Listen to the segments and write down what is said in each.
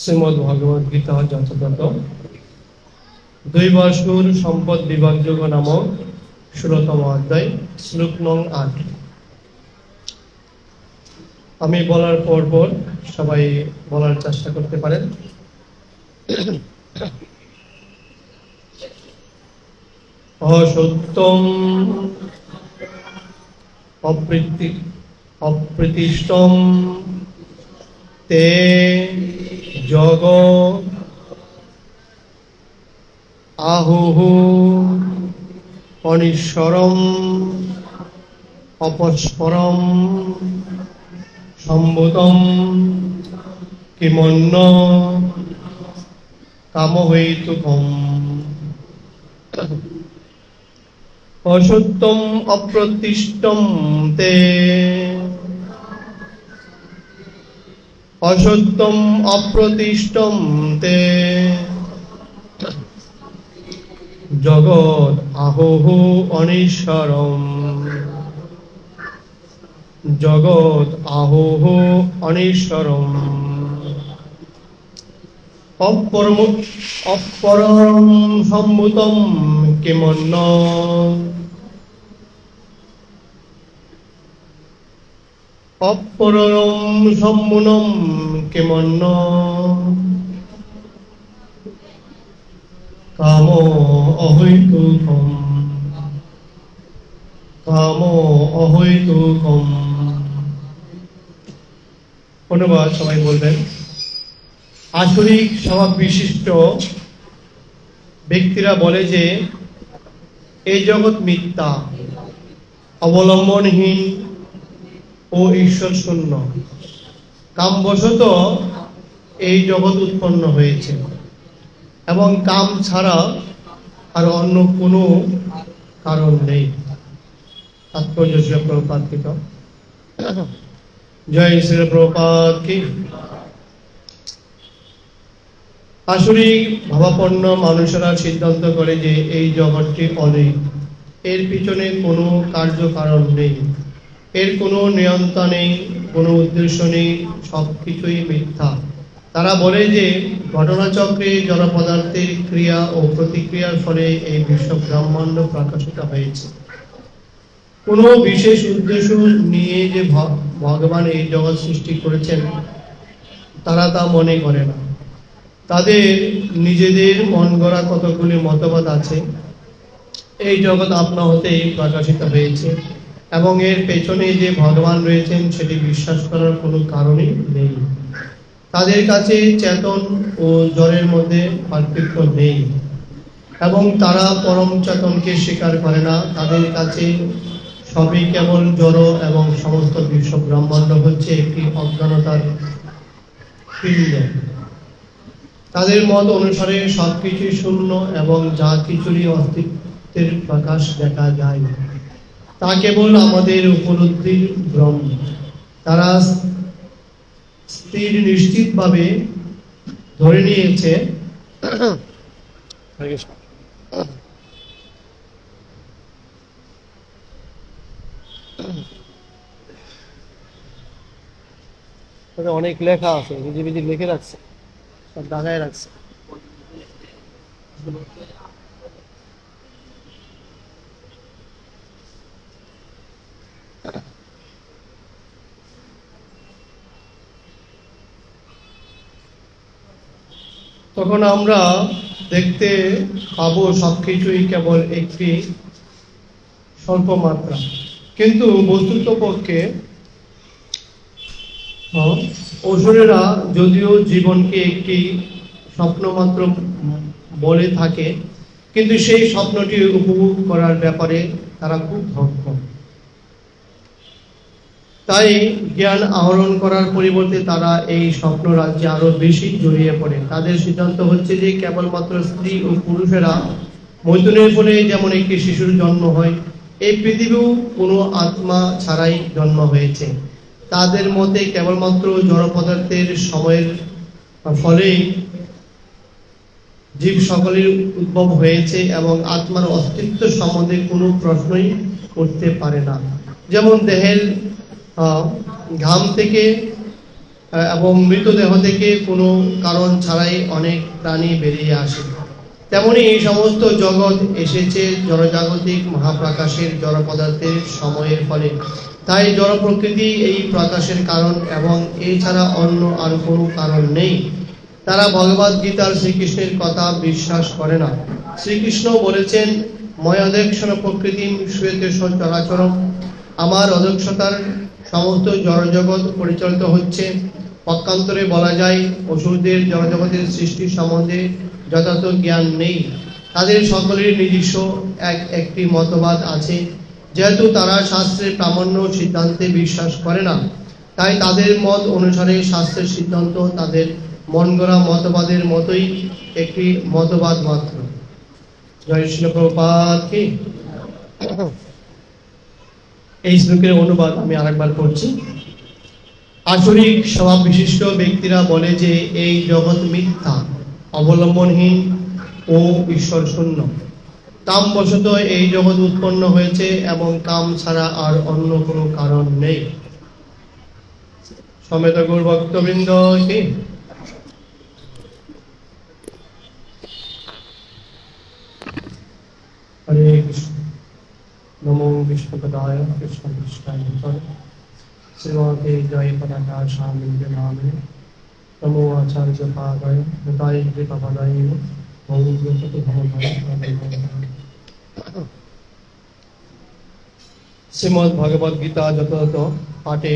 শ্রীমদ্ ভগবদ গীতা যথাযথ দৈবাসুর সম্পদ বিভাগযোগ নামক 16তম অধ্যায় শ্লোক নং 8। আমি বলার পর পর সবাই বলার চেষ্টা করতে পারেন। অসত্যম অপ্রতিষ্ঠম তে জগৎ আহুঃ অনিশ্বরম অপস্পরম সম্ভূতম কিমন্য কামহৈতুকম। অসত্যম অপ্রতিষ্ঠম তে অসত্যম অপ্রতিষ্ঠম তে জগৎ আহুঃ অনিশ্বরম জগৎ আহুঃ অনিশ্বরম অপরম সম্ভূতম কিমন্য অপরম সম্মুনম কিমন্য কাম অহৈতুকম কাম অহৈতুকম। অনুবাদ সবাই বলবেন। আসরিক স্বভাব বিশিষ্ট ব্যক্তিরা বলে যে এই জগৎ মিথ্যা, অবলম্বনহীন ও ঈশ্বর শূন্য। কামবশত এই জগৎ উৎপন্ন হয়েছে এবং কাম ছাড়া আর অন্য কোনো কারণ নেই। তাৎপর্য শ্রী প্রভুপাদ কি। জয় শ্রী প্রভুপাদ কি। আসরিক ভাবাপন্ন মানুষেরা সিদ্ধান্ত করে যে এই জগৎটি অনেক, এর পিছনে কোনো কার্যকারণ নেই, এর কোনো নিয়ন্ত্রণ নেই, কোনো উদ্দেশ্য নেই, সবকিছুই মিথ্যা। তারা বলে যে ঘটনাচক্রে জড় পদার্থের ক্রিয়া ও প্রতিক্রিয়ার ফলে এই বিশ্ব ব্রহ্মাণ্ড প্রকাশিত হয়েছে। কোনো বিশেষ উদ্দেশ্য নিয়ে যে ভগবান এই জগৎ সৃষ্টি করেছেন তারা তা মনে করে না। তাদের নিজেদের মন গড়া কতগুলি মতবাদ আছে। এই জগৎ আপনা হতেই প্রকাশিত হয়েছে এবং এর পেছনে যে ভগবান রয়েছেন সেটি বিশ্বাস করার কোনো কারণই নেই। তাদের কাছে চেতন ও জড়ের মধ্যে পার্থক্য নেই এবং তারা পরম চেতনকে স্বীকার করে না। তাদের কাছে সবই কেবল জড় এবং সমস্ত বিশ্ব ব্রহ্মাণ্ড হচ্ছে একটি অজ্ঞানতার পিণ্ড। তাদের মত অনুসারে সবকিছু শূন্য এবং যা কিছুরই অস্তিত্বের প্রকাশ দেখা যায় তা কেবল আমাদের উপলব্ধির ভ্রম। তারা স্থির নিশ্চিতভাবে ধরে নিয়েছে অনেক লেখা আছে, বিধি লিখে রাখছে, সব দাগায় রাখছে। তখন আমরা দেখতে পাবো সবকিছুই কেবল একটি স্বল্প মাত্রা, কিন্তু বস্তুত পক্ষে অসুরেরা যদিও জীবনকে একটি স্বপ্ন মাত্র বলে থাকে, কিন্তু সেই স্বপ্নটি উপভোগ করার ব্যাপারে তারা খুব দক্ষ। তাই জ্ঞান আহরণ করার পরিবর্তে তারা এই স্বপ্ন রাজ্যে আরো বেশি জড়িয়ে পড়ে। তাদের সিদ্ধান্ত হচ্ছে যে কেবলমাত্র স্ত্রী ও পুরুষেরা মৈথুনের ফলে যেমন একটি শিশুর জন্ম হয়, এই পৃথিবীও কোনো আত্মা ছাড়াই জন্ম হয়েছে। তাদের মতে কেবলমাত্র জড় পদার্থের সময়ের ফলেই জীব সকলের উদ্ভব হয়েছে এবং আত্মার অস্তিত্ব সম্বন্ধে কোনো প্রশ্নই করতে পারে না। যেমন দেহের ঘাম থেকে এবং মৃতদেহ থেকে কোনো কারণ ছাড়াই অনেক প্রাণী বেরিয়ে আসে। তেমনি এই সমস্ত জগৎ এসেছে জড়জাগতিক মহাপ্রকাশের জড় পদার্থের সময়ের ফলে। তাই জড় প্রকৃতি এই প্রকাশের কারণ এবং এছাড়া অন্য আর কোনো কারণ নেই। তারা ভগবদ গীতার শ্রীকৃষ্ণের কথা বিশ্বাস করে না। শ্রীকৃষ্ণ বলেছেন, ময়োদক্ষণ প্রকৃতি শ্রুয়তে চরাচরম, আমার অদক্ষতার সমস্ত জড়জগৎ পরিচালিত হচ্ছে। পক্ষান্তরে বলা যায়, অসুরদের জড়জগতের সৃষ্টির সম্বন্ধে যথার্থ জ্ঞান নেই। তাদের সকলের নিজস্ব একটি মতবাদ আছে। যেহেতু তারা শাস্ত্রের প্রামাণ্য সিদ্ধান্তে বিশ্বাস করে না, তাই তাদের মত অনুসারে শাস্ত্রের সিদ্ধান্ত তাদের মন গড়া মতবাদের মতোই একটি মতবাদ মাত্র। জয় শ্রীল প্রভুপাদ কি। এই শ্লোকের অনুবাদ আমি আরেকবার করছি। আসরিক স্বভাব বিশিষ্ট ব্যক্তিরা বলে যে এই জগৎ মিথ্যা, অবলম্বনহীন ও ঈশ্বর শূন্য। কামবশত এই জগৎ উৎপন্ন হয়েছে এবং কাম ছাড়া আর অন্য কোনো কারণ নেই। সমেত গৌর ভক্তবৃন্দ কি। হরে কৃষ্ণ। নমো বিষ্ণুপদায় কৃষ্ণ কৃষ্ণায় শ্রীমতে জয় পতাকা স্বামী নামে নমো আচার্য পাদায় হৃদয় কৃপাদায় শ্রীমদ ভগবদ গীতা যথাযথ পাঠে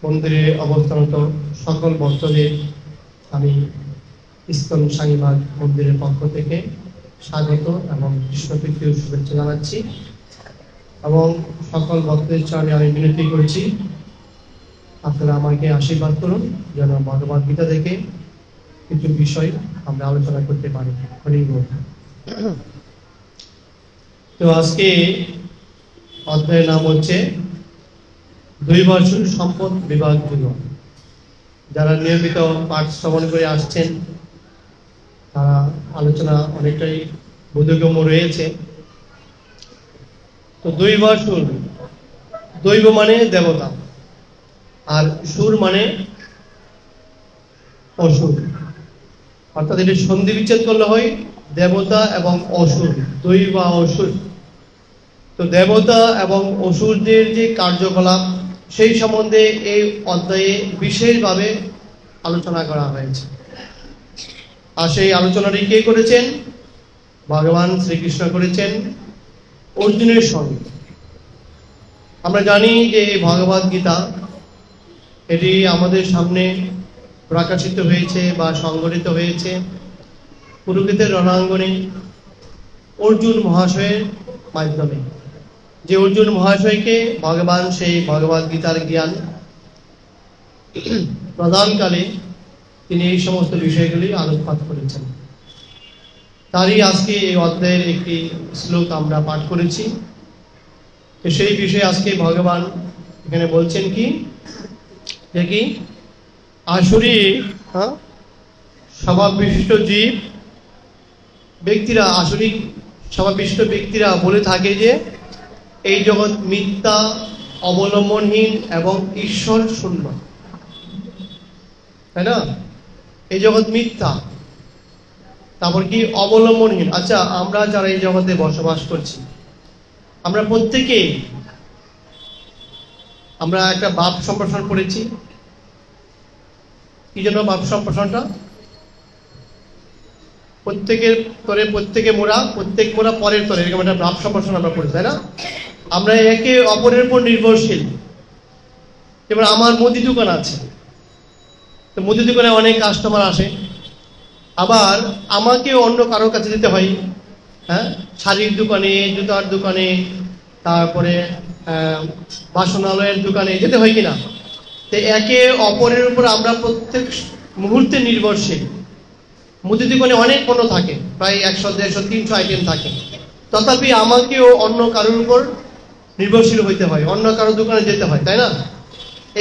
মন্দিরে অবস্থানত সকল ভক্তদের আমি ইস্কন সাইবাগ মন্দিরের পক্ষ থেকে স্বাগত এবং কৃষ্ণপ্রীতির শুভেচ্ছা জানাচ্ছি এবং সকল ভক্তদের চরণে আমি বিনতি করছি, আপনারা আমাকে আশীর্বাদ করুন যেন ভগবদ গীতা থেকে কিছু বিষয় আমরা আলোচনা করতে পারি। হরি বল। তো আজকে অধ্যায়ের নাম হচ্ছে দ্বৈবাসুর সম্পদ বিভাগ যুগ। যারা নিয়মিত পাঠ শ্রবণ করে আসছেন তারা আলোচনা অনেকটাই বোধগম্য রয়েছে। তো দ্বৈবাসুর, দৈব মানে দেবতা আর সুর মানে অসুর, অর্থাৎ এটি সন্ধি বিচ্ছেদ করলে হয় দেবতা এবং অসুর, দৈব বা অসুর। তো দেবতা এবং অসুরদের যে কার্যকলাপ সেই সম্বন্ধে এই অধ্যায়ে বিশেষভাবে আলোচনা করা হয়েছে। আর সেই আলোচনাটি কে করেছেন? ভগবান শ্রীকৃষ্ণ করেছেন অর্জুনের সঙ্গে। আমরা জানি যে ভগবদ গীতা এটি আমাদের সামনে প্রকাশিত হয়েছে বা সংগঠিত হয়েছে কুরুক্ষেত্রের রণাঙ্গনে অর্জুন মহাশয়ের মাধ্যমে। যে অর্জুন মহাশয়কে ভগবান সেই ভগবদ গীতার জ্ঞান প্রদানকালে তিনি এই সমস্ত বিষয়গুলি আলোকপাত করেছেন। তারই আজকে এই অধ্যায়ের একটি শ্লোক আমরা পাঠ করেছি। তো সেই বিষয়ে আজকে ভগবান এখানে বলছেন কি, যে কি আসুরি স্বভাব বিশিষ্ট জীব ব্যক্তিরা, আসুরিক স্বভাব বিশিষ্ট ব্যক্তিরা বলে থাকে যে এই জগৎ মিথ্যা, অবলম্বনহীন এবং ঈশ্বর শূন্য, তাই না? এই জগৎ মিথ্যা, তারপর কি অবলম্বনহীন। আচ্ছা, আমরা যারা এই জগতে বসবাস করছি আমরা প্রত্যেকেই আমরা একটা বাপ সম্প্রসারণ করেছি। কি জন্য বাপ সম্প্রসারণটা? প্রত্যেকের তরে প্রত্যেকে মোরা, প্রত্যেক মোরা পরের তরে, এরকম একটা বাপ সম্প্রসারণ আমরা করেছি, তাই না? আমরা একে অপরের উপর নির্ভরশীল। যেমন আমার মুদি দোকান আছে, তো মুদি দোকানে অনেক কাস্টমার আসে, আবার আমাকে অন্য কারোর কাছে যেতে হয়, হ্যাঁ, শাড়ির দোকানে, জুতার দোকানে, তারপরে বাসনালয়ের দোকানে যেতে হয় কিনা। তো একে অপরের উপর আমরা প্রত্যেক মুহূর্তে নির্ভরশীল। মুদি দোকানে অনেক পণ্য থাকে, প্রায় 100, 150, 300 আইটেম থাকে, তথাপি আমাকেও অন্য কারোর উপর নির্ভরশীল হইতে হয়, অন্য কারোর দোকানে যেতে হয়, তাই না?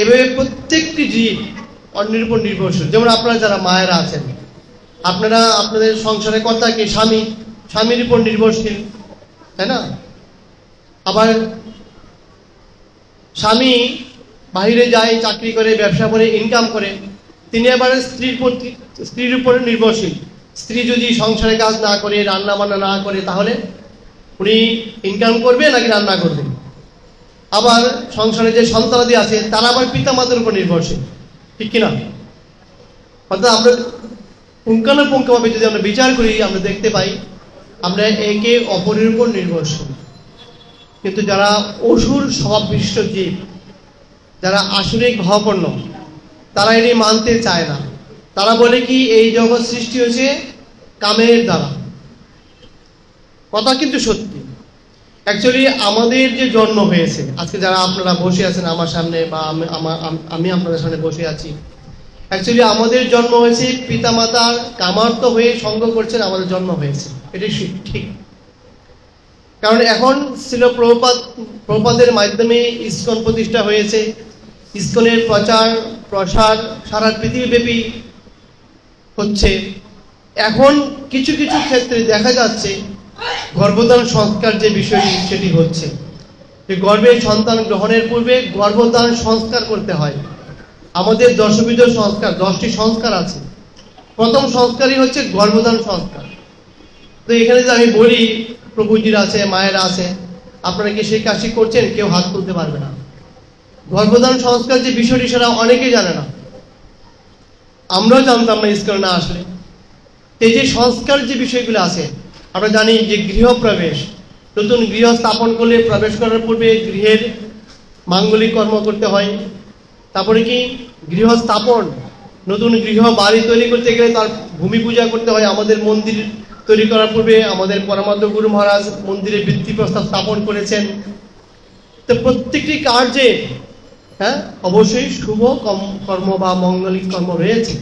এভাবে প্রত্যেকটি জীব অন্যের উপর নির্ভরশীল। যেমন আপনারা যারা মায়েরা আছেন, আপনারা আপনাদের সংসারে কর্তা কি? স্বামী, স্বামীর উপর নির্ভরশীল, তাই না? আবার স্বামী বাইরে যায়, চাকরি করে, ব্যবসা করে, ইনকাম করে, তিনি আবার স্ত্রীর উপরে নির্ভরশীল। স্ত্রী যদি সংসারে কাজ না করে, রান্না বান্না না করে, তাহলে উনি ইনকাম করবে নাকি রান্না করবে? আবার সংসারে যে সন্তানাদি আছে তারা আবার পিতা মাতার উপর নির্ভরশীল, ঠিক কিনা? অর্থাৎ আমরা পুঙ্খানুপুঙ্খভাবে যদি আমরা বিচার করি, আমরা দেখতে পাই আমরা একে অপরের উপর নির্ভরশীল। কিন্তু যারা অসুর স্বভাব বিশিষ্ট জীব, যারা আসরিক ভাবাপন্ন, তারা এটি মানতে চায় না। তারা বলে কি এই জগৎ সৃষ্টি হয়েছে কামের দ্বারা। কথা কিন্তু সত্যি। অ্যাকচুয়ালি আমাদের যে জন্ম হয়েছে, আজকে যারা আপনারা বসে আছেন আমার সামনে বা আমি আপনাদের সামনে বসে আছি, অ্যাকচুয়ালি আমাদের জন্ম হয়েছে পিতামাতার কামার্ত হয়ে সঙ্গ করছেন, আমাদের জন্ম হয়েছে, এটি ঠিক। কারণ এখন ছিল প্রভুপাদের মাধ্যমে ইসকন প্রতিষ্ঠা হয়েছে। ইসকনের প্রচার প্রসার সারা পৃথিবীব্যাপী হচ্ছে। এখন কিছু কিছু ক্ষেত্রে দেখা যাচ্ছে গর্ভধান সংস্কার যে বিষয়টি, সেটি হচ্ছে যে গর্ভে সন্তান গ্রহণের পূর্বে গর্ভধান সংস্কার করতে হয়। আমাদের দশবিধ সংস্কার, 10টি সংস্কার আছে। প্রথম সংস্কারই হচ্ছে গর্ভধান সংস্কার। তো এখানে যে আমি বলি প্রভুজির আছে, মায়ের আছে, আপনারা কি সেই কাজটি করছেন? কেউ হাত তুলতে পারবে না। গর্ভধান সংস্কার যে বিষয়টি সেটা অনেকেই জানে না, আমরাও জানতাম না ইসকনে না আসলে। এই যে সংস্কার যে বিষয়গুলো আছে, আমরা জানি যে গৃহপ্রবেশ, নতুন গৃহ স্থাপন করলে প্রবেশ করার পূর্বে গৃহের মাঙ্গলিক কর্ম করতে হয়। তারপরে কি গৃহ স্থাপন, নতুন গৃহ বাড়ি তৈরি করতে গেলে তার ভূমি পূজা করতে হয়। আমাদের মন্দির তৈরি করার পূর্বে আমাদের পরমাত্ম গুরু মহারাজ মন্দিরে ভিত্তিপ্রস্তর স্থাপন করেছেন। তো প্রত্যেকটি কার্যে অবশ্যই শুভ কর্ম বা মঙ্গলিক কর্ম রয়েছে।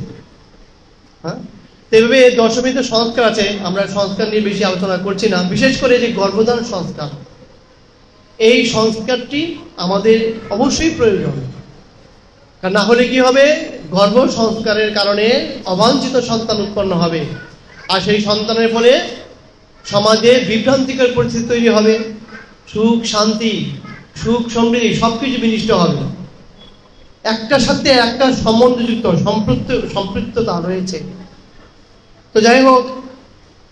এভাবে দশমীতে সংস্কার আছে। আমরা সংস্কার নিয়ে বেশি আলোচনা করছি না। বিশেষ করে যে গর্ভধান সংস্কার, এই সংস্কারটি আমাদের অবশ্যই প্রয়োজন। কারণ না হলে কি হবে, গর্ভ সংস্কারের কারণে অবাঞ্ছিত সন্তান উৎপন্ন হবে, আর সেই সন্তানের ফলে সমাজে বিভ্রান্তিকর পরিস্থিতি তৈরি হবে। সুখ শান্তি, সুখ সমৃদ্ধি সবকিছু বিনষ্ট হবে। একটার সাথে একটা সম্বন্ধযুক্ত সম্পৃক্ততা রয়েছে। তো যাই হোক,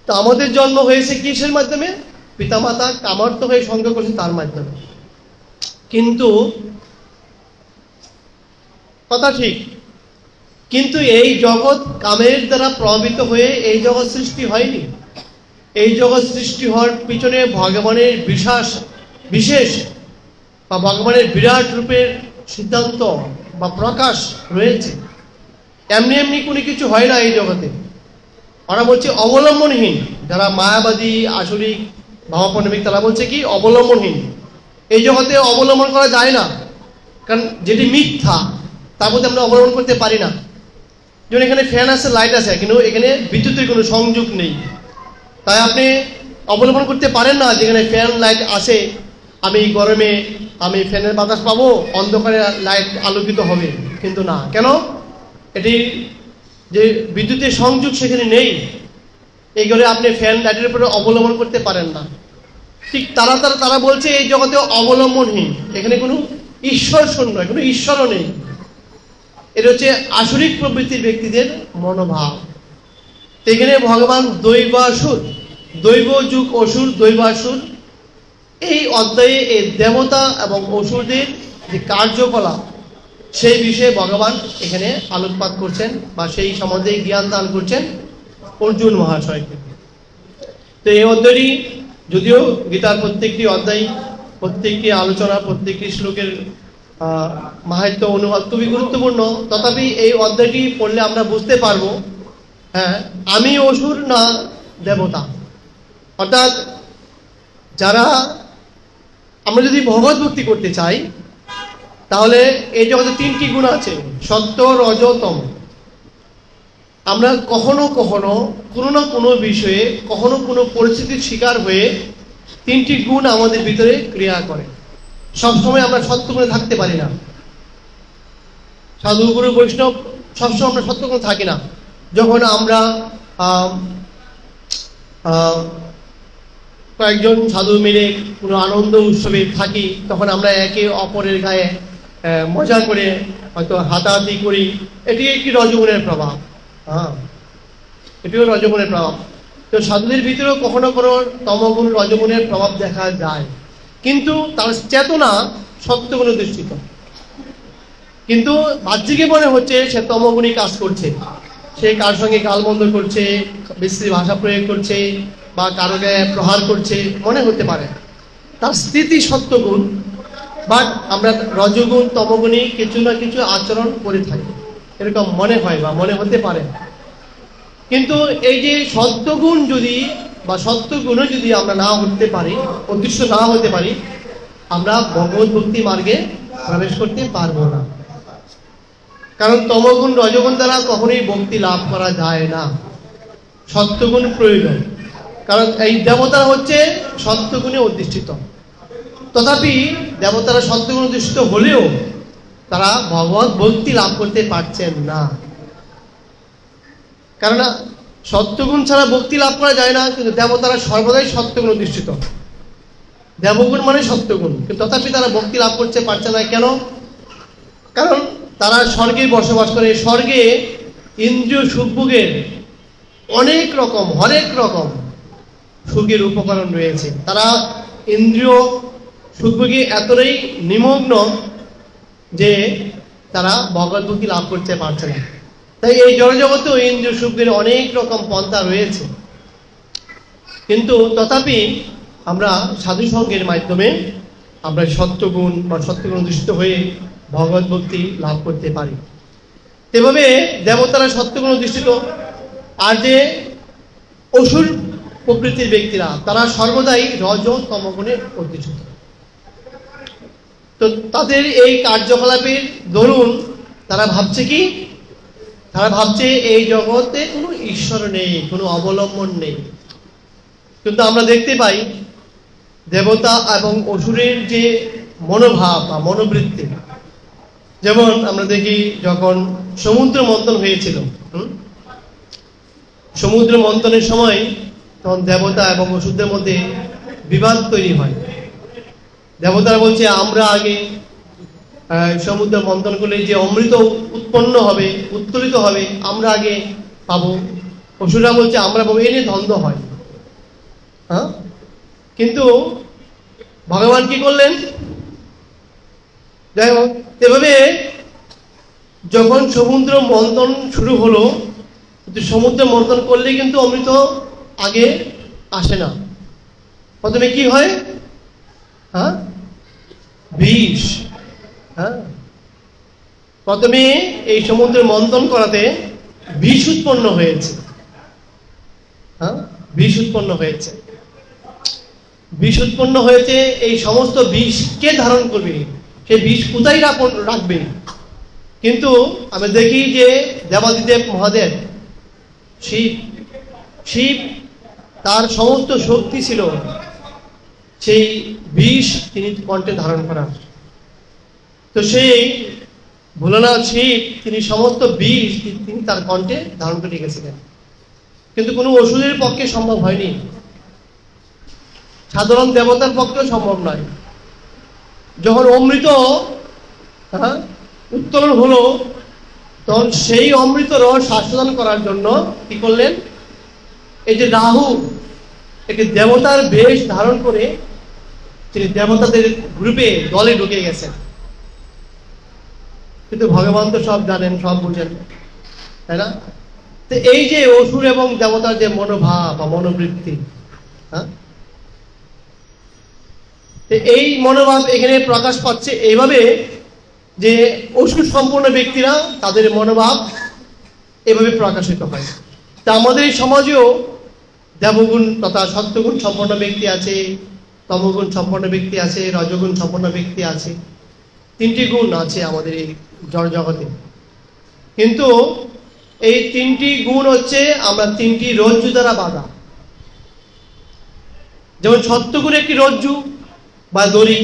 তো আমাদের জন্ম হয়েছে কিসের মাধ্যমে? পিতামাতা কামার্ত হয়ে সঙ্গ করছে তার মাধ্যমে। কিন্তু কথা ঠিক, কিন্তু এই জগৎ কামের দ্বারা প্রভাবিত হয়ে এই জগৎ সৃষ্টি হয়নি। এই জগৎ সৃষ্টি হওয়ার পিছনে ভগবানের বিশেষ বা ভগবানের বিরাট রূপের সিদ্ধান্ত বা প্রকাশ রয়েছে। এমনি এমনি কোনো কিছু হয় না এই জগতে। ওরা বলছে অবলম্বনহীন। যারা মায়াবাদী আসরিক ভাবাপন্নবিক তারা বলছে কি অবলম্বনহীন। এই জগতে অবলম্বন করা যায় না, কারণ যেটি মিথ্যা তার মধ্যে আমরা অবলম্বন করতে পারি না। যেমন এখানে ফ্যান আছে, লাইট আছে, কিন্তু এখানে বিদ্যুতের কোনো সংযোগ নেই, তাই আপনি অবলম্বন করতে পারেন না যেখানে ফ্যান লাইট আছে আমি গরমে আমি ফ্যানের বাতাস পাবো, অন্ধকারে লাইট আলোকিত হবে। কিন্তু না, কেন? এটি যে বিদ্যুতের সংযোগ সেখানে নেই, এই করে আপনি ফ্যান লাইটের উপরে অবলম্বন করতে পারেন না। ঠিক তারা বলছে এই জগতে অবলম্বনহীন, এখানে কোনো ঈশ্বর শূন্য, কোনো ঈশ্বরও নেই। এটা হচ্ছে আসরিক প্রবৃত্তির ব্যক্তিদের মনোভাব। এখানে ভগবান দৈবাসুর, দৈব যুগ অসুর, দৈবাসুর, এই অধ্যায়ে এই দেবতা এবং অসুরদের যে কার্যকলাপ সেই বিষয়ে ভগবান এখানে আলোকপাত করছেন বা সেই সম্বন্ধে জ্ঞান দান করছেন অর্জুন মহাশয়কে। তো এই অধ্যায়টি যদিও গীতার প্রত্যেকটি অধ্যায়, প্রত্যেকটি আলোচনা, প্রত্যেকটি শ্লোকের মাহাত্ম্য অনুবাদ খুবই গুরুত্বপূর্ণ, তথাপি এই অধ্যায়টি পড়লে আমরা বুঝতে পারবো আমি অসুর না দেবতা। অর্থাৎ যারা আমরা যদি ভগবত ভক্তি করতে চাই তাহলে এই জগতে 3টি গুণ আছে, সত্য রজ তম। আমরা কখনো কখনো কোনো না কোনো বিষয়ে, কখনো কোনো পরিস্থিতির শিকার হয়ে 3টি গুণ আমাদের ভিতরে ক্রিয়া করে। সবসময় আমরা সত্যগুণে থাকতে পারি না। সাধু গুরু বৈষ্ণব সবসময় আমরা সত্যগুণে থাকি না। যখন আমরা কয়েকজন সাধু মিলে কোনো আনন্দ উৎসবে থাকি, তখন আমরা একে অপরের গায়ে মজা করে হয়তো হাতাহাতি করি, এটি একটি রজগুণের প্রভাব। হ্যাঁ, এটিও রজগুণের প্রভাব। তো সাধুদের ভিতরেও কখনো কোনো তমগুণ রজগুণের প্রভাব দেখা যায়, কিন্তু তার চেতনা সত্যগুণ অধিষ্ঠিত। কিন্তু বাহ্যিকে মনে হচ্ছে সে তমগুণী কাজ করছে, সে কার সঙ্গে গালমন্দ করছে, বিশ্রী ভাষা প্রয়োগ করছে, বা কারো গায়ে প্রহার করছে, মনে হতে পারে তার স্থিতি সত্যগুণ। বাট আমরা রজগুণ তমগুণী কিছু না কিছু আচরণ করে থাকি, এরকম মনে হয় বা মনে হতে পারে। কিন্তু এই যে সত্যগুণ যদি বা সত্যগুণও যদি আমরা না হতে পারি, অদৃশ্য না হতে পারি, আমরা ভগবত ভক্তি মার্গে প্রবেশ করতে পারবো না। কারণ তমগুণ রজগুণ দ্বারা কখনোই ভক্তি লাভ করা যায় না, সত্যগুণ প্রয়োজন। কারণ এই দেবতারা হচ্ছে সত্যগুণে অধিষ্ঠিত। তথাপি দেবতারা সত্যগুণ অধিষ্ঠিত হলেও তারা ভগবত ভক্তি লাভ করতে পারছেন না। কারণ সত্যগুণ ছাড়া ভক্তি লাভ করা যায় না, কিন্তু দেবতারা সর্বদাই সত্যগুণ অধিষ্ঠিত। দেবগুণ মানে সত্যগুণ, কিন্তু তথাপি তারা ভক্তি লাভ করতে পারছে না। কেন? কারণ তারা স্বর্গে বসবাস করে। স্বর্গে ইন্দ্রিয় সুখভোগের অনেক রকম, হরেক রকম সুখের উপকরণ রয়েছে। তারা ইন্দ্রিয় সুখভোগে এতটাই নিমগ্ন যে তারা ভগবত ভক্তি লাভ করতে পারছে না। তাই এই জড়জগতেও ইন্দ্রিয় সুখের অনেক রকম পন্থা রয়েছে, কিন্তু তথাপি আমরা সাধু সঙ্গের মাধ্যমে আমরা সত্যগুণ বা সত্যগুণ অধিষ্ঠিত হয়ে ভগবত ভক্তি লাভ করতে পারি। এভাবে দেবতারা সত্যগুণ অধিষ্ঠিত, আর যে অসুর প্রকৃতির ব্যক্তিরা তারা সর্বদাই রজ তমগুণে অধিষ্ঠিত। তো তাদের এই কার্যকলাপের দরুন তারা ভাবছে কি? তারা ভাবছে এই জগতে কোনো ঈশ্বর নেই, কোনো অবলম্বন নেই। কিন্তু আমরা দেখতে পাই দেবতা এবং অসুরের যে মনোভাব বা মনোবৃত্তি, যেমন আমরা দেখি যখন সমুদ্র মন্থন হয়েছিল, সমুদ্র মন্থনের সময় তখন দেবতা এবং অসুরদের মধ্যে বিবাদ তৈরি হয়। দেবতারা বলছে আমরা আগে সমুদ্র মন্থন করলে যে অমৃত উৎপন্ন হবে, উত্তোলিত হবে, আমরা আগে পাবো। অসুররা বলছে আমরা পাবো। এ নিয়ে দ্বন্দ্ব হয়। হ্যাঁ, কিন্তু ভগবান কি করলেন? যাই হোক, এভাবে যখন সমুদ্র মন্থন শুরু হলো, কিন্তু সমুদ্র মন্থন করলে কিন্তু অমৃত আগে আসে না। প্রথমে কি হয়? হ্যাঁ, বিষ। হ্যাঁ, প্রথমে এই সমুদ্র মন্থন করাতে বিষ উৎপন্ন হয়েছে। হ্যাঁ, বিষ উৎপন্ন হয়েছে। বিষ উৎপন্ন হয়েছে। এই সমস্ত বিষ কে ধারণ করবে? সে বিষ কোথায় রাখবে? কিন্তু আমি দেখি যে দেবাদিদেব মহাদেব শিব তার সমস্ত শক্তি ছিল সেই বিষ তিনি কণ্ঠে ধারণ করার। তো সেই ভোলানাথ শিব তিনি সমস্ত বিষ তিনি তার কণ্ঠে ধারণ করে রেখেছিলেন, কিন্তু কোনো অসুরের পক্ষে সম্ভব হয়নি, সাধারণ দেবতার পক্ষেও সম্ভব নয়। যখন অমৃত উত্তোলন হলো, তখন সেই অমৃত রস আস্বাদন করার জন্য কি করলেন? এই যে রাহু একটি দেবতার বেশ ধারণ করে তিনি দেবতাদের গ্রুপে দলে ঢুকে গেছেন। কিন্তু ভগবান তো সব জানেন, সব বুঝেন, তাই না? তো এই যে অসুর এবং দেবতার যে মনোভাব বা মনোবৃত্তি, হ্যাঁ, এই মনোভাব এখানে প্রকাশ পাচ্ছে এইভাবে যে অসুর সম্পন্ন ব্যক্তিরা তাদের মনোভাব এভাবে প্রকাশিত হয়। তা আমাদের এই সমাজেও দেবগুণ তথা সত্যগুণ সম্পন্ন ব্যক্তি আছে, তমগুণ সম্পন্ন ব্যক্তি আছে, রজগুণ সম্পন্ন ব্যক্তি আছে। তিনটি গুণ আছে আমাদের এই জড় জগতে। কিন্তু এই তিনটি গুণ হচ্ছে আমরা তিনটি রজ্জু দ্বারা বাঁধা। যেমন সত্যগুণ একটি রজ্জু বা দড়ি।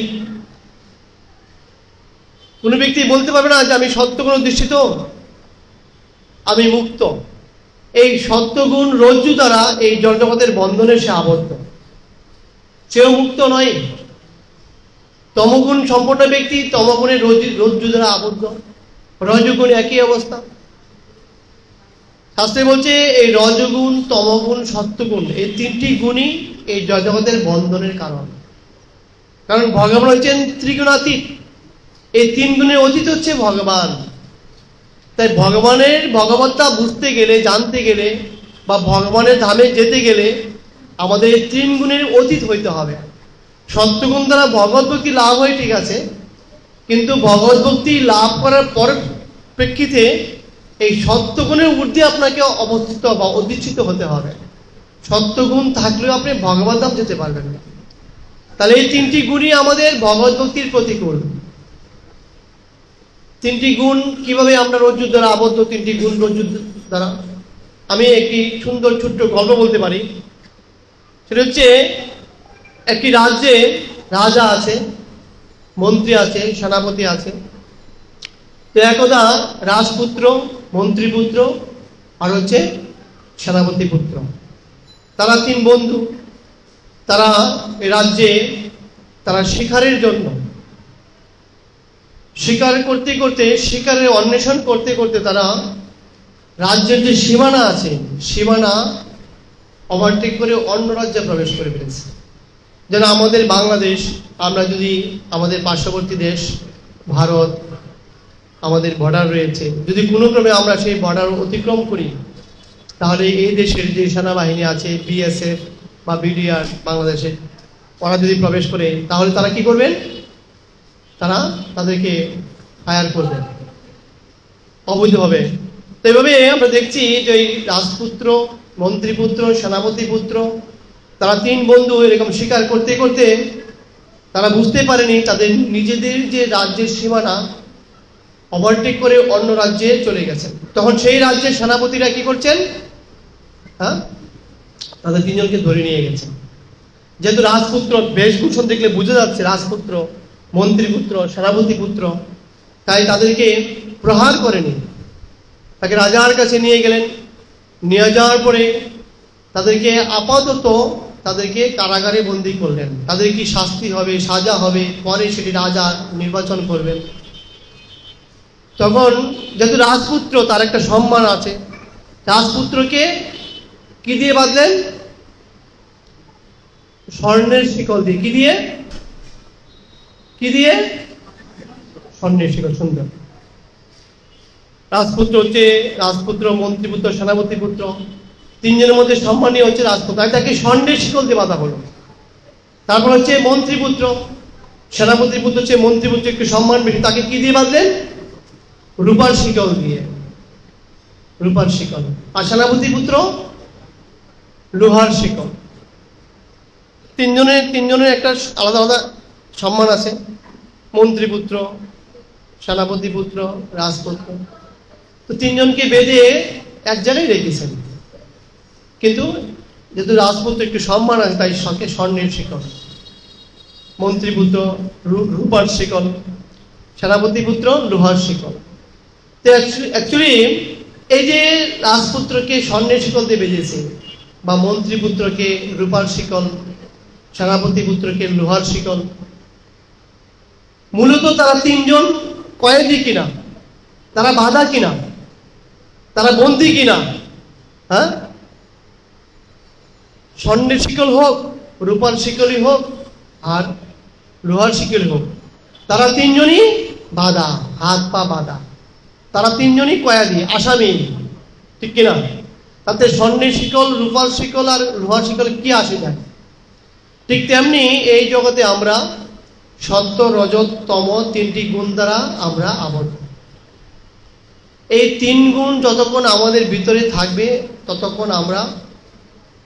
কোনো ব্যক্তি বলতে পারবে না যে আমি সত্যগুণ অধিষ্ঠিত, আমি মুক্ত। এই সত্যগুণ রজ্জু দ্বারা এই জড়জগতের বন্ধনে সে আবদ্ধ, সেও মুক্ত নয়। তমগুণ সম্পন্ন ব্যক্তি তমগুণে রজ্জু দ্বারা আবদ্ধ, রজগুণ একই অবস্থা। শাস্ত্রে বলছে এই রজগুণ, তমগুণ, সত্যগুণ এই তিনটি গুণই এই জগতের বন্ধনের কারণ। কারণ ভগবান হচ্ছেন ত্রিগুণাতীত, এই তিন গুণের অতীত হচ্ছে ভগবান। তাই ভগবানের ভগবত্তা বুঝতে গেলে, জানতে গেলে বা ভগবানের ধামে যেতে গেলে আমাদের এই তিন গুণের অতীত হইতে হবে। সত্যগুণ দ্বারা ভগবত ভক্তি লাভ হয়, ঠিক আছে, কিন্তু ভগবত ভক্তি লাভ করার পর প্রেক্ষিতে এই সত্যগুণের ঊর্ধ্বে আপনাকে অবস্থিত বা অধিষ্ঠিত হতে হবে। সত্যগুণ থাকলেও আপনি ভগবত ধাম যেতে পারবেন না। তাহলে এই তিনটি গুণই আমাদের ভগবত ভক্তির প্রতিকূল। তিনটি গুণ কিভাবে আমরা রজ্জুর দ্বারা আবদ্ধ, তিনটি গুণ রজ্জুর দ্বারা। আমি একটি সুন্দর ছোট্ট গল্প বলতে পারি। সেটা হচ্ছে একটি রাজ্যে রাজা আছে, মন্ত্রী আছে, সেনাপতি আছে। তো একদা রাজপুত্র, মন্ত্রীপুত্র আর হচ্ছে সেনাপতি পুত্র, তারা তিন বন্ধু। তারা এই রাজ্যে তারা শিকারের জন্য শিকার করতে করতে, শিকারের অন্বেষণ করতে করতে তারা রাজ্যের যে সীমানা আছে, সীমানা ওভারটেক করে অন্য রাজ্যে প্রবেশ করে ফেলেছে। যেন আমাদের বাংলাদেশ, আমরা যদি আমাদের পার্শ্ববর্তী দেশ ভারত, আমাদের বর্ডার রয়েছে, যদি কোনো ক্রমে আমরা সেই বর্ডার অতিক্রম করি, তাহলে এই দেশের যে সেনাবাহিনী আছে, বিএসএফ বা বিডিআর বাংলাদেশে, ওরা যদি প্রবেশ করে তাহলে তারা কি করবেন? তারা তাদেরকে ফায়ার করবেন অবৈধভাবে। তো এইভাবে আমরা দেখছি যে এই রাজপুত্র, মন্ত্রীপুত্র, সেনাপতি পুত্র, তারা তিন বন্ধু এরকম শিকার করতে করতে তারা বুঝতে পারেনি তাদের নিজেদের যে রাজ্যের সীমানা ওভারটেক করে অন্য রাজ্যে চলে গেছেন। তখন সেই রাজ্যের সেনাপতিরা কি করছেন? তাদের তিনজনকে ধরে নিয়ে গেছেন। যেহেতু রাজপুত্র, বেশভূষণ দেখলে বোঝা যাচ্ছে রাজপুত্র, মন্ত্রীপুত্র, সেনাপতি পুত্র, তাই তাদেরকে প্রহার করেনি, তাকে রাজার কাছে নিয়ে গেলেন। নিয়ে যাওয়ার পরে তাদেরকে আপাতত তাদেরকে কারাগারে বন্দী করলেন। তাদের কি শাস্তি হবে, সাজা হবে, পরে সেটি রাজা নির্বাচন করবেন। তখন যেহেতু রাজপুত্র, তার একটা সম্মান আছে, রাজপুত্রকে কি দিয়ে বাঁধলেন? স্বর্ণের শিকল দিয়ে। কি দিয়ে? কি দিয়ে? স্বর্ণের শিকল। সুন্দর। রাজপুত্র হচ্ছে রাজপুত্র, মন্ত্রীপুত্র, সেনাপতি পুত্র, তিনজনের মধ্যে সম্মানীয় হচ্ছে রাজপুত্র, তাকে স্বর্ণের শিকল দিয়ে বাঁধা হলো। তারপর হচ্ছে মন্ত্রীপুত্র, সেনাপতি পুত্র হচ্ছে মন্ত্রীপুত্র একটু সম্মান বেশি, তাকে কি দিয়ে বাঁধলেন? রূপার শিকল দিয়ে। রূপার শিকল। আর সেনাপতি পুত্র লোহার শিকল। তিনজনের একটা আলাদা আলাদা সম্মান আছে। মন্ত্রীপুত্র, সেনাপতি পুত্র, রাজপুত্র। তো তিনজনকে বেঁধে এক জায়গায় রেখেছেন, কিন্তু যেহেতু রাজপুত্র একটু সম্মান আছে তাই সঙ্গে স্বর্ণের শিকল, মন্ত্রীপুত্র রূপার শিকল, সেনাপতি পুত্র লোহার শিকল। তো অ্যাকচুয়ালি এই যে রাজপুত্রকে স্বর্ণের শিকল দিয়ে বেঁধেছে, বা মন্ত্রীপুত্রকে রূপার শিকল, সেনাপতি পুত্রকে লোহার শিকল, মূলত তারা তিনজন কয়েদি কিনা, তারা বাধা কিনা, তারা বন্দী কিনা। স্বর্ণের শিকল হোক, রূপার শিকলই হোক, আর লোহার শিকলই হোক, তারা তিনজনই বাধা, হাত পা বাধা। তারা তিনজনই কয়েদি, আসামি, ঠিক কিনা? তাতে স্বর্ণের শিকল, রূপার শিকল আর লোহার শিকল কি আসে যায়? ঠিক তেমনি এই জগতে আমরা সত্য, রজত, তম তিনটি গুণ দ্বারা আমরা আবদ্ধ। এই তিন গুণ যতক্ষণ আমাদের ভিতরে থাকবে ততক্ষণ আমরা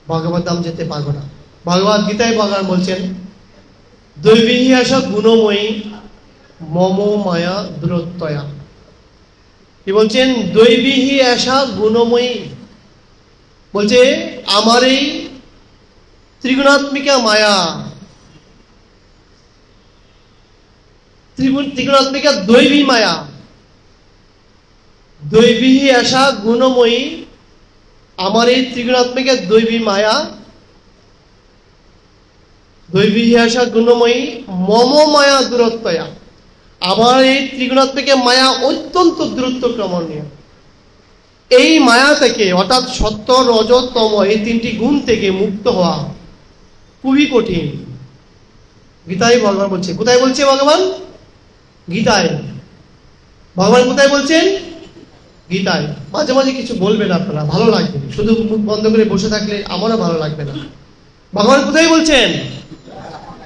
ভগবত ধাম যেতে পারবো না। ভগবদ গীতায় ভগবান বলছেন, দৈবীহি আশা গুণময়ী মম মায়া দূরত্বয়া। কি বলছেন? দৈবীহি আশা গুণময়ী, বলছে আমার এই ত্রিগুণাত্মিকা মায়া, ত্রিগুণাত্মিকা দৈবী মায়া, দৈবীহি আশা গুণময়ী, আমার এই ত্রিগুণাত্মিকা দৈবী মায়া দৈবী হিয়াসা গুণময়ী মম মায়া দূরত্বয়া, আমার এই ত্রিগুণাত্মিকে মায়া অত্যন্ত দ্রুতক্রমণীয়। এই মায়া থেকে অর্থাৎ সত্য রজ তম এই তিনটি গুণ থেকে মুক্ত হওয়া খুবই কঠিন। গীতায় ভগবান বলছে, কোথায় বলছে ভগবান? গীতায়। ভগবান কোথায় বলছেন? গীতায়। মাঝে মাঝে কিছু বলবেন আপনারা, ভালো লাগবে। শুধু মুখ বন্ধ করে বসে থাকলে আমারও ভালো লাগবে না। ভগবান কোথায় বলছেন?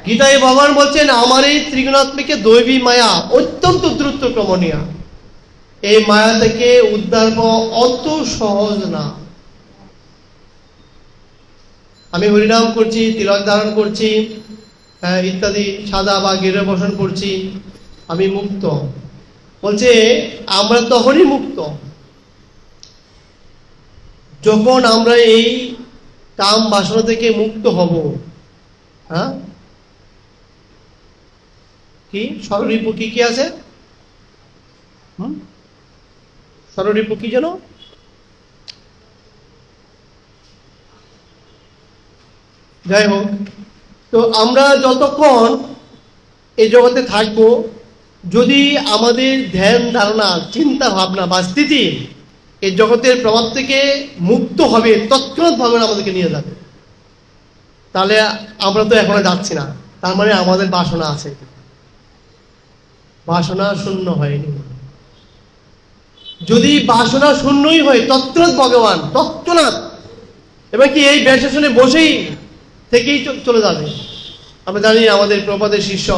গীতায় ভগবান বলছেন, আমার এই ত্রিগুণাত্মিকে দৈবী মায়া অত্যন্ত দ্রুতক্রমণীয়। এই মায়া থেকে উদ্ধার পাওয়া অত সহজ না। আমি হরিনাম করছি, তিলক ধারণ করছি, ইত্যাদি সাদা বা গেরুয়া বসন করছি, আমি মুক্ত। বলছে আমরা তখনই মুক্ত যখন আমরা এই কাম বাসনা থেকে মুক্ত হব। হ্যাঁ, কি ষড়রিপু কি কি আছে? ষড়রিপু কি যেন? যাই হোক, তো আমরা যতক্ষণ এই জগতে থাকবো, যদি আমাদের ধ্যান ধারণা চিন্তা ভাবনা বা স্থিতি এই জগতের প্রভাব থেকে মুক্ত হবে, তৎক্ষণাৎ ভগবান আমাদেরকে নিয়ে যাবে। তাহলে আমরা তো এখনো যাচ্ছি না, তার মানে আমাদের বাসনা আছে, বাসনা শূন্য হয়নি। যদি বাসনা শূন্যই হয় তৎক্ষণাৎ ভগবান, তৎক্ষণাৎ, এবং কি এই ব্যাসাসনে বসেই থেকেই চলে যাবে। আমরা জানি আমাদের প্রপাদের শিষ্য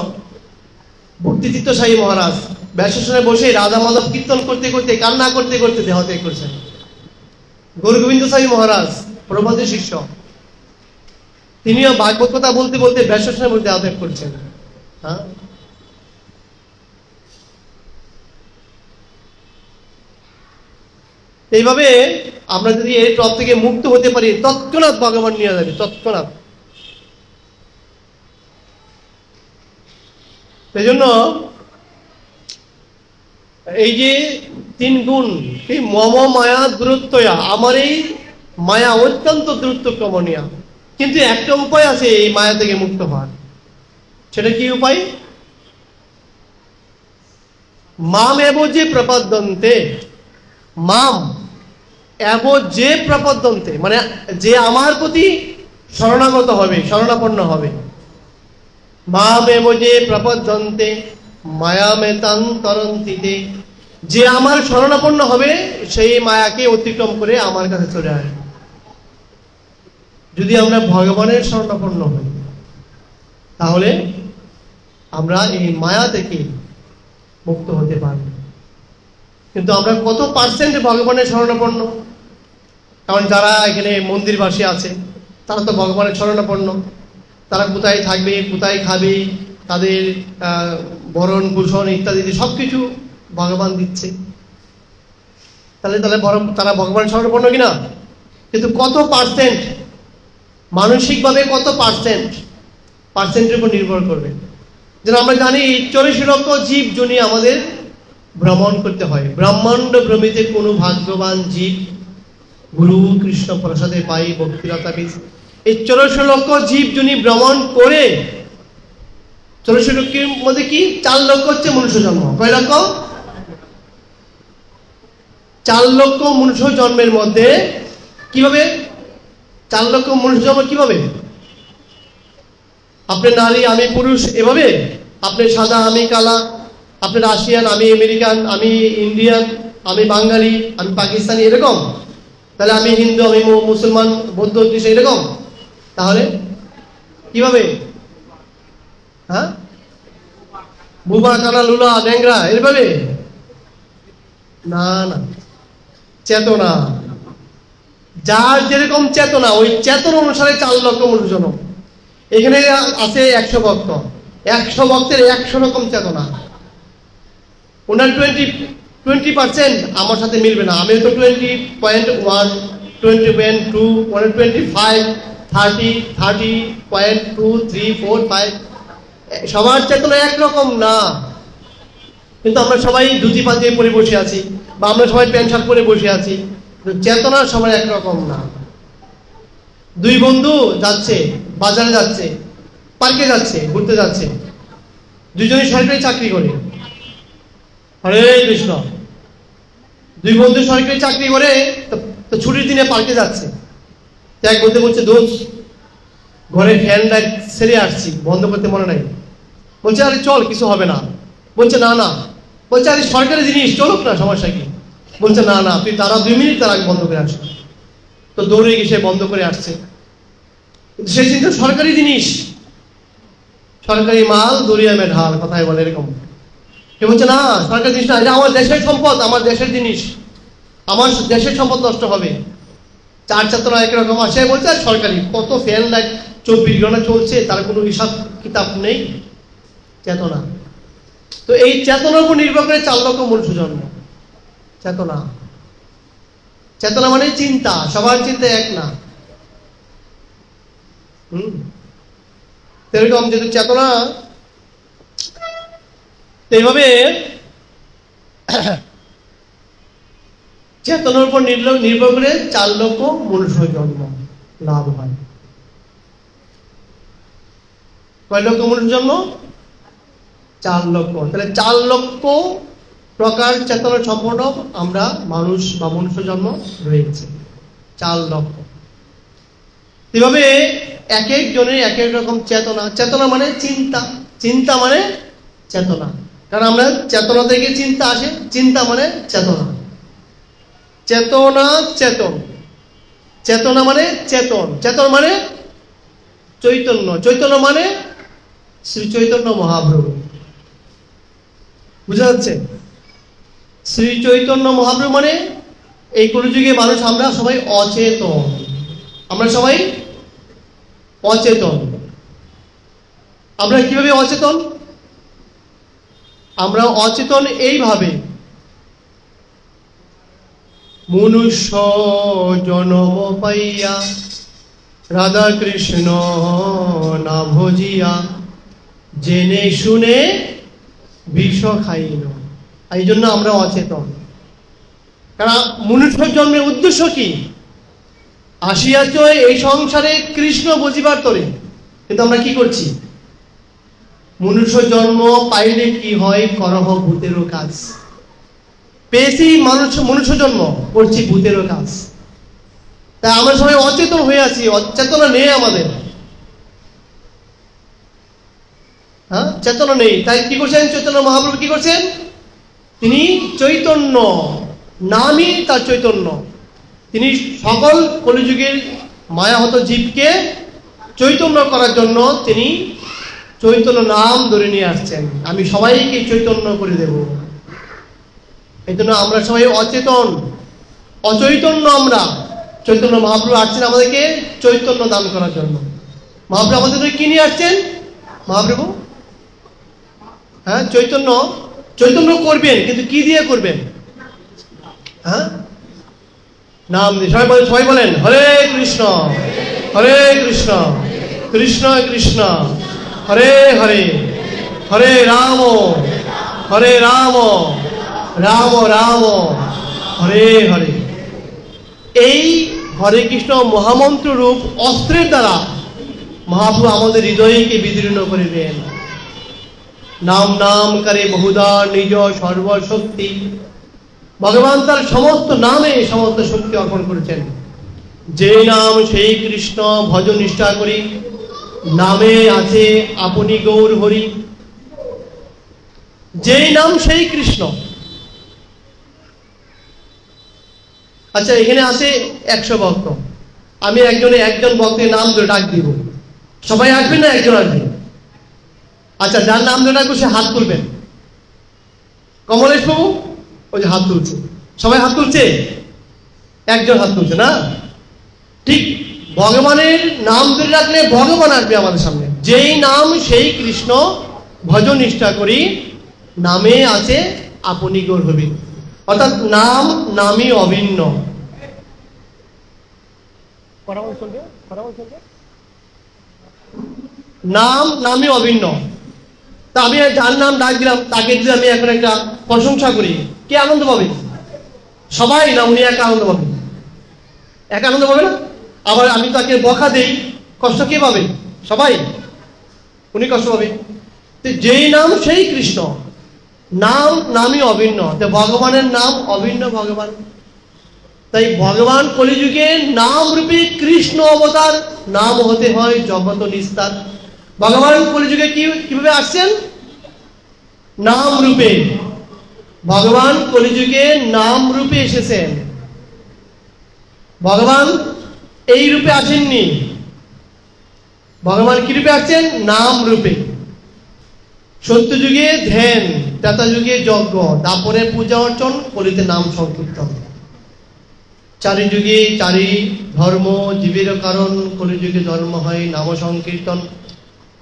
ভক্তিতীর্থ সাই মহারাজ ব্যাসাসনে বসে রাধা মাধব কীর্তন করতে করতে, কান্না করতে করতে দেহত্যাগ করছেন। গৌর গোবিন্দ সাই মহারাজ প্রপাদের শিষ্য, তিনিও ভাগবত কথা বলতে বলতে ব্যাসাসনের মধ্যে দেহত্যাগ করছেন। হ্যাঁ, এইভাবে আমরা যদি এই টপ থেকে মুক্ত হতে পারি, তৎক্ষণাৎ ভগবান নিয়ে যাবে, তৎক্ষণাৎ। সেই জন্য এই যে তিন গুণ, এই মম মায়া দূরত্বয়া, আমার এই মায়া অত্যন্ত দ্রুতক্রমণীয়। কিন্তু একটা উপায় আছে এই মায়া থেকে মুক্ত হওয়ার। সেটা কি উপায়? মাম এব যে প্রপদ্যন্তে, মাম এব যে প্রপদ্যন্তে, মানে যে আমার প্রতি শরণাগত হবে, শরণাপন্ন হবে। মাম এব যে প্রপদ্যন্তে মায়ামেতাং তরন্তিতে, যে আমার শরণাপন্ন হবে সেই মায়াকে অতিক্রম করে আমার কাছে চলে আসবে। যদি আমরা ভগবানের শরণাপন্ন হই তাহলে আমরা এই মায়া থেকে মুক্ত হতে পারব। কিন্তু আমরা কত পার্সেন্ট ভগবানের শরণাপন্ন? কারণ যারা এখানে মন্দিরবাসী আছে তারা তো ভগবানের শরণাপন্ন। তারা কোথায় থাকবে, কোথায় খাবে, তাদের বরণ পোষণ ইত্যাদি সব কিছু ভগবান দিচ্ছে। তাহলে তারা ভগবানের শরণাপন্ন কিনা? কিন্তু কত পার্সেন্ট, মানসিকভাবে কত পার্সেন্টের উপর নির্ভর করবে। যেন আমরা জানি 84 লক্ষ জীব জনি আমাদের ভ্রমণ করতে হয়। ব্রহ্মাণ্ড ভ্রমিতে কোনো ভাগ্যবান জীব গুরু কৃষ্ণ প্রসাদে পাই ভক্তিরতা বীজ। এই 84 লক্ষ জীব জনি ভ্রমণ করে 84 লক্ষের মধ্যে কি 4 লক্ষ হচ্ছে মনুষ্য জন্ম। কয় লক্ষ? 4 লক্ষ মনুষ্য জন্মের মধ্যে কিভাবে 4 লক্ষ মনুষ্য জন্ম কিভাবে? আপনি নারী আমি পুরুষ এভাবে? আপনি সাদা আমি কালা, আপনি রাশিয়ান আমি আমেরিকান, আমি ইন্ডিয়ান, আমি বাঙালি, আমি পাকিস্তানি, এরকম? তাহলে আমি হিন্দু, আমি মুসলমান, বৌদ্ধ, খ্রিস্টান, এরকম? তাহলে কিভাবে? হ্যাঁ, বুবা কানা লুলা ড্যাংরা এভাবে? না না, চেতনা, যার যেরকম চেতনা ওই চেতনা অনুসারে 4 লক্ষ মনুষ্য জন্ম। এখানে আছে 100 ভক্ত, 100 ভক্তের 100 রকম চেতনা। ওনার 20% আমার সাথে মিলবে না। আমি তো 20.1, 20.2, 125, 30, 30.2, 3, 4, 5, সবার চেতনা একরকম না। কিন্তু আমরা সবাই ধুতি পাঞ্জাবি পরে বসে আছি, বা আমরা সবাই প্যান্ট শার্ট পরে বসে আছি, চেতনা সবার একরকম না। দুই বন্ধু যাচ্ছে, বাজারে যাচ্ছে, পার্কে যাচ্ছে, ঘুরতে যাচ্ছে, দুজনেই সরকারি চাকরি করে। হরে কৃষ্ণ। দুই বন্ধু সরকারি চাকরি করে, তো ছুটির দিনে পার্কে যাচ্ছে। এক বন্ধু বলছে, দোস্ত ঘরে ফ্যানটা ছেড়ে আসছি, বন্ধ করতে মনে নাই। বলছে, আরে চল, কিছু হবে না। বলছে, না না। বলছে, আরে সরকারি জিনিস, চলুক না, সমস্যা কি? বলছে, না না, তুই তারা 2 মিনিট তার আগে বন্ধ করে আসো। তো দৌড়ে গিয়ে সে বন্ধ করে আসছে। সে কিন্তু সরকারি জিনিস, সরকারি মাল দরিয়া মে ঢাল, কথায় বলে এরকম। সে বলছে, না, সরকারি জিনিস না, এটা আমার দেশের সম্পদ, আমার দেশের জিনিস, আমার দেশের সম্পদ নষ্ট হবে। চার চেতনা একরকম আসে, বলছে সরকারি, কত ফ্যান লাইট 24 ঘন্টা চলছে, তার কোনো হিসাব কিতাব নেই। চেতনা। তো এই চেতনার উপর নির্ভর করে 4 লক্ষ মনুষ্য জন্ম। চেতনা, চেতনা মানে চিন্তা, সবার চিন্তা এক না। এরকম যেহেতু চেতনা, এইভাবে চেতনার উপর নির্ভর করে 4 লক্ষ মনুষ্য জন্ম লাভ হয়। কয় লক্ষ মনুষ্য জন্ম? 4 লক্ষ। তাহলে 4 লক্ষ প্রকার চেতনা সম্পন্ন আমরা মানুষ বা মনুষ্য জন্ম রয়েছে, 4 লক্ষ। এভাবে এক এক জনের এক এক রকম চেতনা। চেতনা মানে চিন্তা, চিন্তা মানে চেতনা। কারণ আমরা চেতনা থেকে চিন্তা আসে, চিন্তা মানে চেতনা। চেতনা, চেতন, চেতনা মানে চেতন, চেতন মানে চৈতন্য, চৈতন্য মানে শ্রী চৈতন্য মহাপ্রভু। বুঝা যাচ্ছে? শ্রী চৈতন্য মহাপ্রভু মানে এই কলিযুগে মানুষ আমরা সবাই অচেতন, আমরা সবাই অচেতন। আমরা কিভাবে অচেতন? আমরা অচেতন এইভাবে, মনুষ্য জনম পাইয়া রাধা কৃষ্ণ না ভজিয়া জেনে শুনে বিষ খাইল। এই জন্য আমরা অচেতন। কারণ মনুষ্য জন্মের উদ্দেশ্য কি? আসিয়াছ এই সংসারে কৃষ্ণ বুঝিবার তরে, কিন্তু আমরা কি করছি? মনুষ্য জন্ম পাইলে কি হয়? করহ ভূতেরও কাজ। পেয়েছি মনুষ্য জন্ম, করছি ভূতেরও কাজ। তাই আমরা সবাই অচেতন হয়ে আছি, চেতনা নেই আমাদের। হ্যাঁ, চেতনা নেই। তাই কি করছেন চৈতন্য মহাপ্রভু? কি করছেন? তিনি চৈতন্য, নামই তার চৈতন্য। তিনি সকল কলিযুগের মায়াহত জীবকে চৈতন্য করার জন্য তিনি চৈতন্য নাম ধরে নিয়ে আসছেন। আমি সবাইকে চৈতন্য করে দেব। এই জন্য আমরা সবাই অচেতন, অচৈতন্য। আমরা চৈতন্য মহাপ্রভু আসছেন আমাদেরকে চৈতন্য দান করার জন্য। মহাপ্রভু আমাদের কি নিয়ে আসছেন? মহাপ্রভু হ্যাঁ চৈতন্য, চৈতন্য করবেন, কিন্তু কি দিয়ে করবেন? হ্যাঁ, নাম দিয়ে। সবাই বলেন হরে কৃষ্ণ, হরে কৃষ্ণ, কৃষ্ণ কৃষ্ণ হরে হরে, হরে রাম, হরে রাম, রাম রাম হরে হরে। এই হরে কৃষ্ণ মহামন্ত্র রূপ অস্ত্রের দ্বারা মহাপ্রভু আমাদের হৃদয়কে বিদীর্ণ করিবেন। নাম নাম করে বহুদা নিজ সর্বশক্তি। ভগবান তার সমস্ত নামে সমস্ত শক্তি অর্পণ করেছেন। যে নাম সেই কৃষ্ণ ভজ নিষ্ঠা করি, নামে আছে আপনি গৌর হরি। যেই নাম সেই কৃষ্ণ। আচ্ছা, এখানে আছে 100 ভক্ত, আমি একজন ভক্তের নাম ধরে ডাক দিব, সবাই আসবেন না একজন আসবেন? আচ্ছা, যার নাম ধরে ডাকবো সে হাত তুলবেন। কমলেশ বাবু ওই যে হাত তুলছে, সবাই হাত তুলছে, একজন হাত তুলছে না? ঠিক ভগবানের নাম ধরে রাখলে ভগবান আসবে আমাদের সামনে। যেই নাম সেই কৃষ্ণ ভজ নিষ্ঠা করি, নামে আছে আপনি গৌর হবি। অর্থাৎ নাম নামই অভিন্ন। নাম নামই অভিন্ন। তা আমি যার নাম ডাক দিলাম তাকে যদি আমি এখন একটা প্রশংসা করি, কে আনন্দ পাবে? সবাই না? উনি একা আনন্দ পাবে? একা আনন্দ পাবে না? আবার আমি তাকে বকা দেই, কষ্ট কে পাবে? সবাই। উনি কষ্ট পাবে। যেই নাম সেই কৃষ্ণ, নাম নামই অভিন্ন, ভগবানের নাম অভিন্ন ভগবান। তাই ভগবান কলিযুগে নাম রূপে কৃষ্ণ অবতার, নাম হতে হয় জগত নিস্তার। ভগবান কলিযুগে কিভাবে আসছেন? নাম রূপে। ভগবান কলিযুগে নাম রূপে এসেছেন। ভগবান এই রূপে আসেননি, ভগবান কি রূপে আসছেন? নাম রূপে। সত্যযুগে ধ্যান, ত্রেতা যুগে যজ্ঞ, দাপরে পূজা অর্চন, কলিতে নাম সংকীর্তন। চারি যুগে চারি ধর্ম, জীবের কারণ, কলিযুগে ধর্ম হয় নাম সংকীর্তন।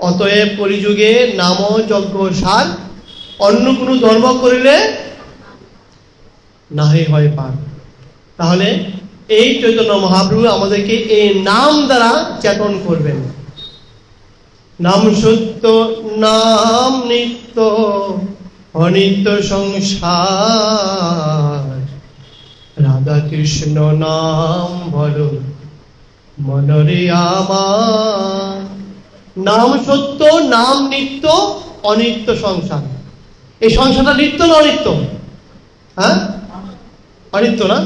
অতএব কলিযুগে নাম যজ্ঞ সার, অন্য কোনো ধর্ম করিলে নাহি হয় পার। তাহলে এই চৈতন্য মহাপ্রভু আমাদেরকে এই নাম দ্বারা চেতন করবেন। নাম সত্য, নাম নিত্য, অনিত্য সংসার, রাধা কৃষ্ণ নাম বলো মনরে আমার। নাম সত্য, নাম নিত্য, অনিত্য সংসার। এই সংসারটা নিত্য না অনিত্য? হ্যাঁ, অনিত্য না?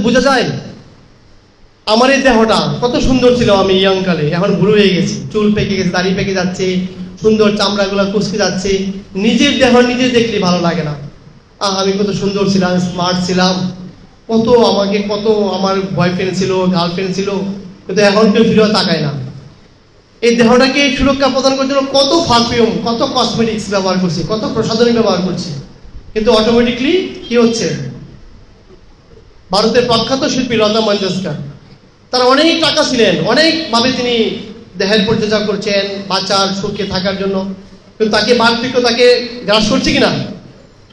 বুঝা যায়? আমার এই দেহটা কত সুন্দর ছিল আমি ইয়ং কালে, এখন বুড়ো হয়ে গেছি, চুল পেকে গেছে, দাড়ি পেকে যাচ্ছে, সুন্দর চামড়াগুলো কুচকে যাচ্ছে। নিজের দেহ নিজে দেখলে ভালো লাগে না। আমি কত সুন্দর ছিলাম, স্মার্ট ছিলাম, কত আমার বয়ফ্রেন্ড ছিল, গার্লফ্রেন্ড ছিল, কিন্তু এখন কেউ ফিরেও তাকায় না। এই দেহটাকে সুরক্ষা প্রদান করার জন্য কত পারফিউম, কত কসমেটিক্স ব্যবহার করছি, কত প্রসাধনী ব্যবহার করছি, কিন্তু অটোমেটিকলি কি হচ্ছে? ভারতের প্রখ্যাত শিল্পী লতা মঙ্গেশকর, তারা অনেক টাকা ছিলেন, অনেকভাবে তিনি দেহের পরিচর্যা করছেন বাচ্চার সুখে থাকার জন্য, কিন্তু তাকে বার্ধক্য তাকে গ্রাস করছে কিনা,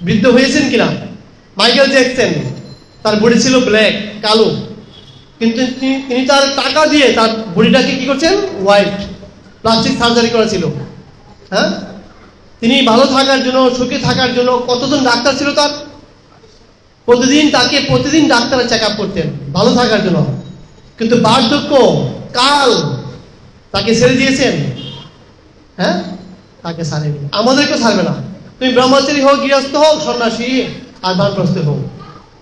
বৃদ্ধ হয়েছেন কিনা। মাইকেল জ্যাকসন, তার বডি ছিল ব্ল্যাক, কালো, কিন্তু তিনি তার টাকা দিয়ে তার বডিটাকে কি করছেন? হোয়াইট। প্লাস্টিক সার্জারি করা ছিল। হ্যাঁ, তিনি ভালো থাকার জন্য, সুখে থাকার জন্য কতজন ডাক্তার ছিল তার, প্রতিদিন ডাক্তারের চেক আপ করতেন ভালো থাকার জন্য, কিন্তু বার্ধক্য কাল তাকে ছেড়ে দিয়েছেন। হ্যাঁ, তাকে ছাড়েনি, আমাদেরকেও ছাড়বে না। তুমি ব্রহ্মচারী হোক, গৃহস্থ হোক, সন্ন্যাসী আর বানপ্রস্থ হোক,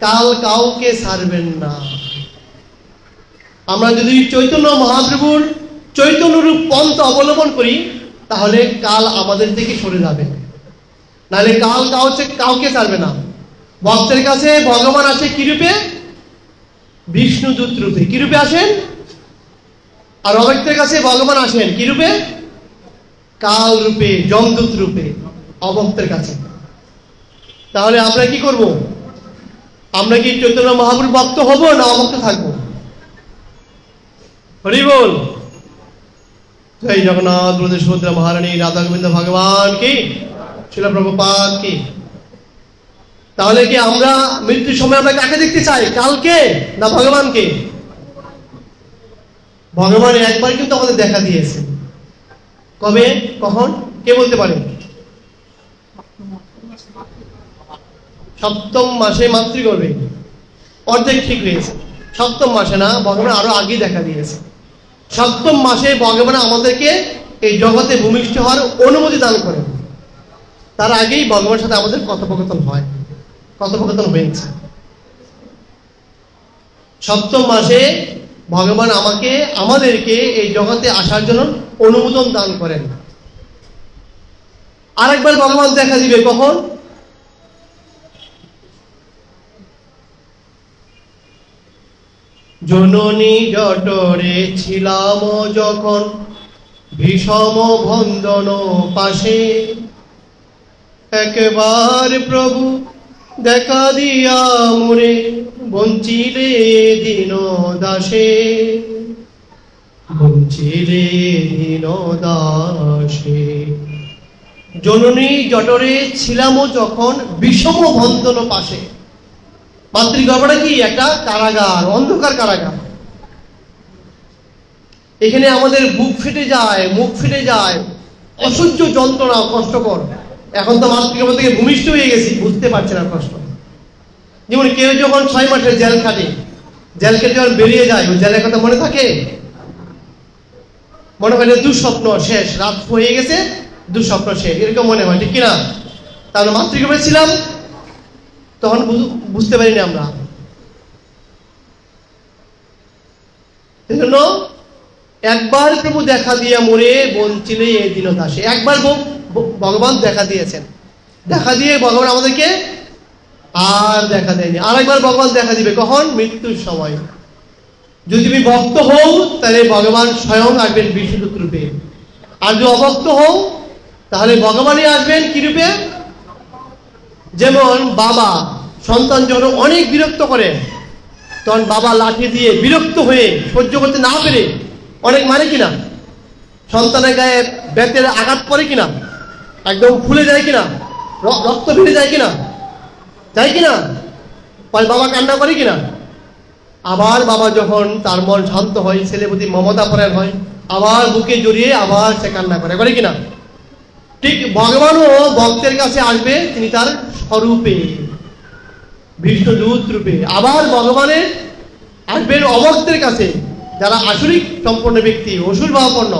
কাল কাউকে ছাড়বেন না। আমরা যদি চৈতন্য মহাপ্রভুর চৈতন্যরূপ পন্থ অবলম্বন করি, তাহলে কাল আমাদের থেকে সরে যাবে, নাহলে কাল কাউকে ছাড়বে না। ভক্তের কাছে ভগবান আসে কি রূপে? বিষ্ণুদূত রূপে। কি রূপে আসেন? আর অভক্তের কাছে ভগবান আসেন কি রূপে? কাল রূপে, যমদূত রূপে অভক্তের কাছে। তাহলে আমরা কি করব? আমরা কি চৈতন্য মহাপ্রভুর ভক্ত হব না অভক্ত থাকবো? হরি বল। জয় জগন্নাথ বলদেব সুভদ্রা মহারানী, রাধা গোবিন্দ ভগবান কি, শিল প্রভুপাদ কি। তাহলে কি আমরা মৃত্যুর সময় আমরা কাকে দেখতে চাই? কালকে না ভগবানকে? ভগবান একবার কিন্তু আমাদের দেখা দিয়েছে। কবে, কখন, কে বলতে পারে? সপ্তম মাসে মাতৃগর্ভে। অর্ধেক ঠিক হয়েছে, সপ্তম মাসে না, ভগবান আরো আগেই দেখা দিয়েছে। সপ্তম মাসে ভগবান আমাদেরকে এই জগতে ভূমিষ্ঠ হওয়ার অনুমতি দান করেন। তার আগেই ভগবানের সাথে আমাদের কথোপকথন হয়, কথোপকথন হয়েছে। সপ্তম মাসে ভগবান আমাদেরকে এই জগতে আসার জন্য অনুমোদন দান করেন। আরেকবার ভগবান দেখা দিবে কখন? জননী জঠরে ছিলাম যখন, ভীষম বন্ধন পাশে, একবার প্রভু দেখা দিয়া মোরে, বঞ্চিলে দীন দাসে, বঞ্চিলে দীন দাসে। জননী জঠরে ছিলাম যখন, বিষম বন্ধন পাশে। মাতৃগর্ভটা কি? একটা কারাগার, অন্ধকার কারাগার। এখানে আমাদের বুক ফেটে যায়, মুখ ফেটে যায়, অসহ্য যন্ত্রণা, কষ্টকর। এখন তো মাতৃগর্ভ থেকে ভূমিষ্ঠ হয়ে গেছি, বুঝতে পারছে না কষ্ট। যেমন কেউ যখন 6 মাসের জেল খাটে, জেল কেটে যখন বেরিয়ে যায়, ওই জেলের কথা মনে থাকে? মনে হয় দুঃস্বপ্ন শেষ, রাত হয়ে গেছে, দুঃস্বপ্ন শেষ, এরকম মনে হয়, ঠিক কিনা? তাহলে মাতৃগর্ভে ছিলাম, তখন বুঝতে পারিনি আমরা। এজন্য একবার প্রভু দেখা দিয়ে মোরে বঞ্চিলে এই দিন আসে। একবার ভগবান দেখা দিয়েছেন, দেখা দিয়ে ভগবান আমাদেরকে আর দেখা দেয়নি। আরেকবার ভগবান দেখা দিবে, কখন? মৃত্যুর সময়। যদি তুমি ভক্ত হও তাহলে ভগবান স্বয়ং আসবেন বিষ্ণুদূত রূপে, আর যদি অভক্ত হও তাহলে ভগবানই আসবেন কি রূপে? যেমন বাবা সন্তান যখন অনেক বিরক্ত করে, তখন বাবা লাঠি দিয়ে বিরক্ত হয়ে সহ্য করতে না পেরে অনেক মারে কিনা? সন্তানের গায়ে বেতের আঘাত পড়ে কিনা? একদম ফুলে যায় কিনা? রক্ত বেরিয়ে যায় কিনা? যায় কিনা? বাবা কান্না করে কিনা? আবার বাবা যখন তার মন শান্ত হয়, ছেলের প্রতি মমতা পরায়ণ হয়, আবার বুকে জড়িয়ে আবার সে কান্না করে, করে কিনা? ঠিক ভগবানও ভক্তের কাছে আসবে তিনি তার স্বরূপে, বিষ্ণুদূত রূপে। আবার ভগবানের আসবেন অভক্তের কাছে, যারা আসরিক সম্পন্ন ব্যক্তি, অসুর ভাবাপন্ন,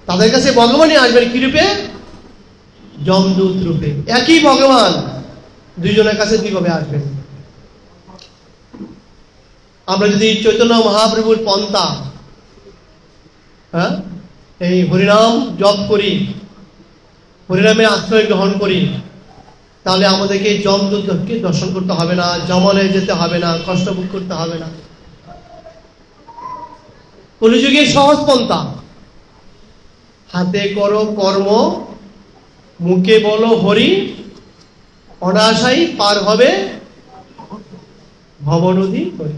তাদের কাছে ভগবানই আসবেন কি রূপে? যমদূত রূপে। একই ভগবান দুইজনের কাছে কিভাবে আসবেন? আমরা যদি চৈতন্য মহাপ্রভুর পন্থা, এই হরিনাম জপ করি, হরিনামের আশ্রয় গ্রহণ করি, তাহলে আমাদেরকে যমদূতকে দর্শন করতে হবে না, জমলে যেতে হবে না, কষ্ট ভোগ করতে হবে না। কলিযুগে সহজ পন্থা, হাতে করো কর্ম, মুখে বলো হরি, অনাশাই পার হবে ভবনদী হরি।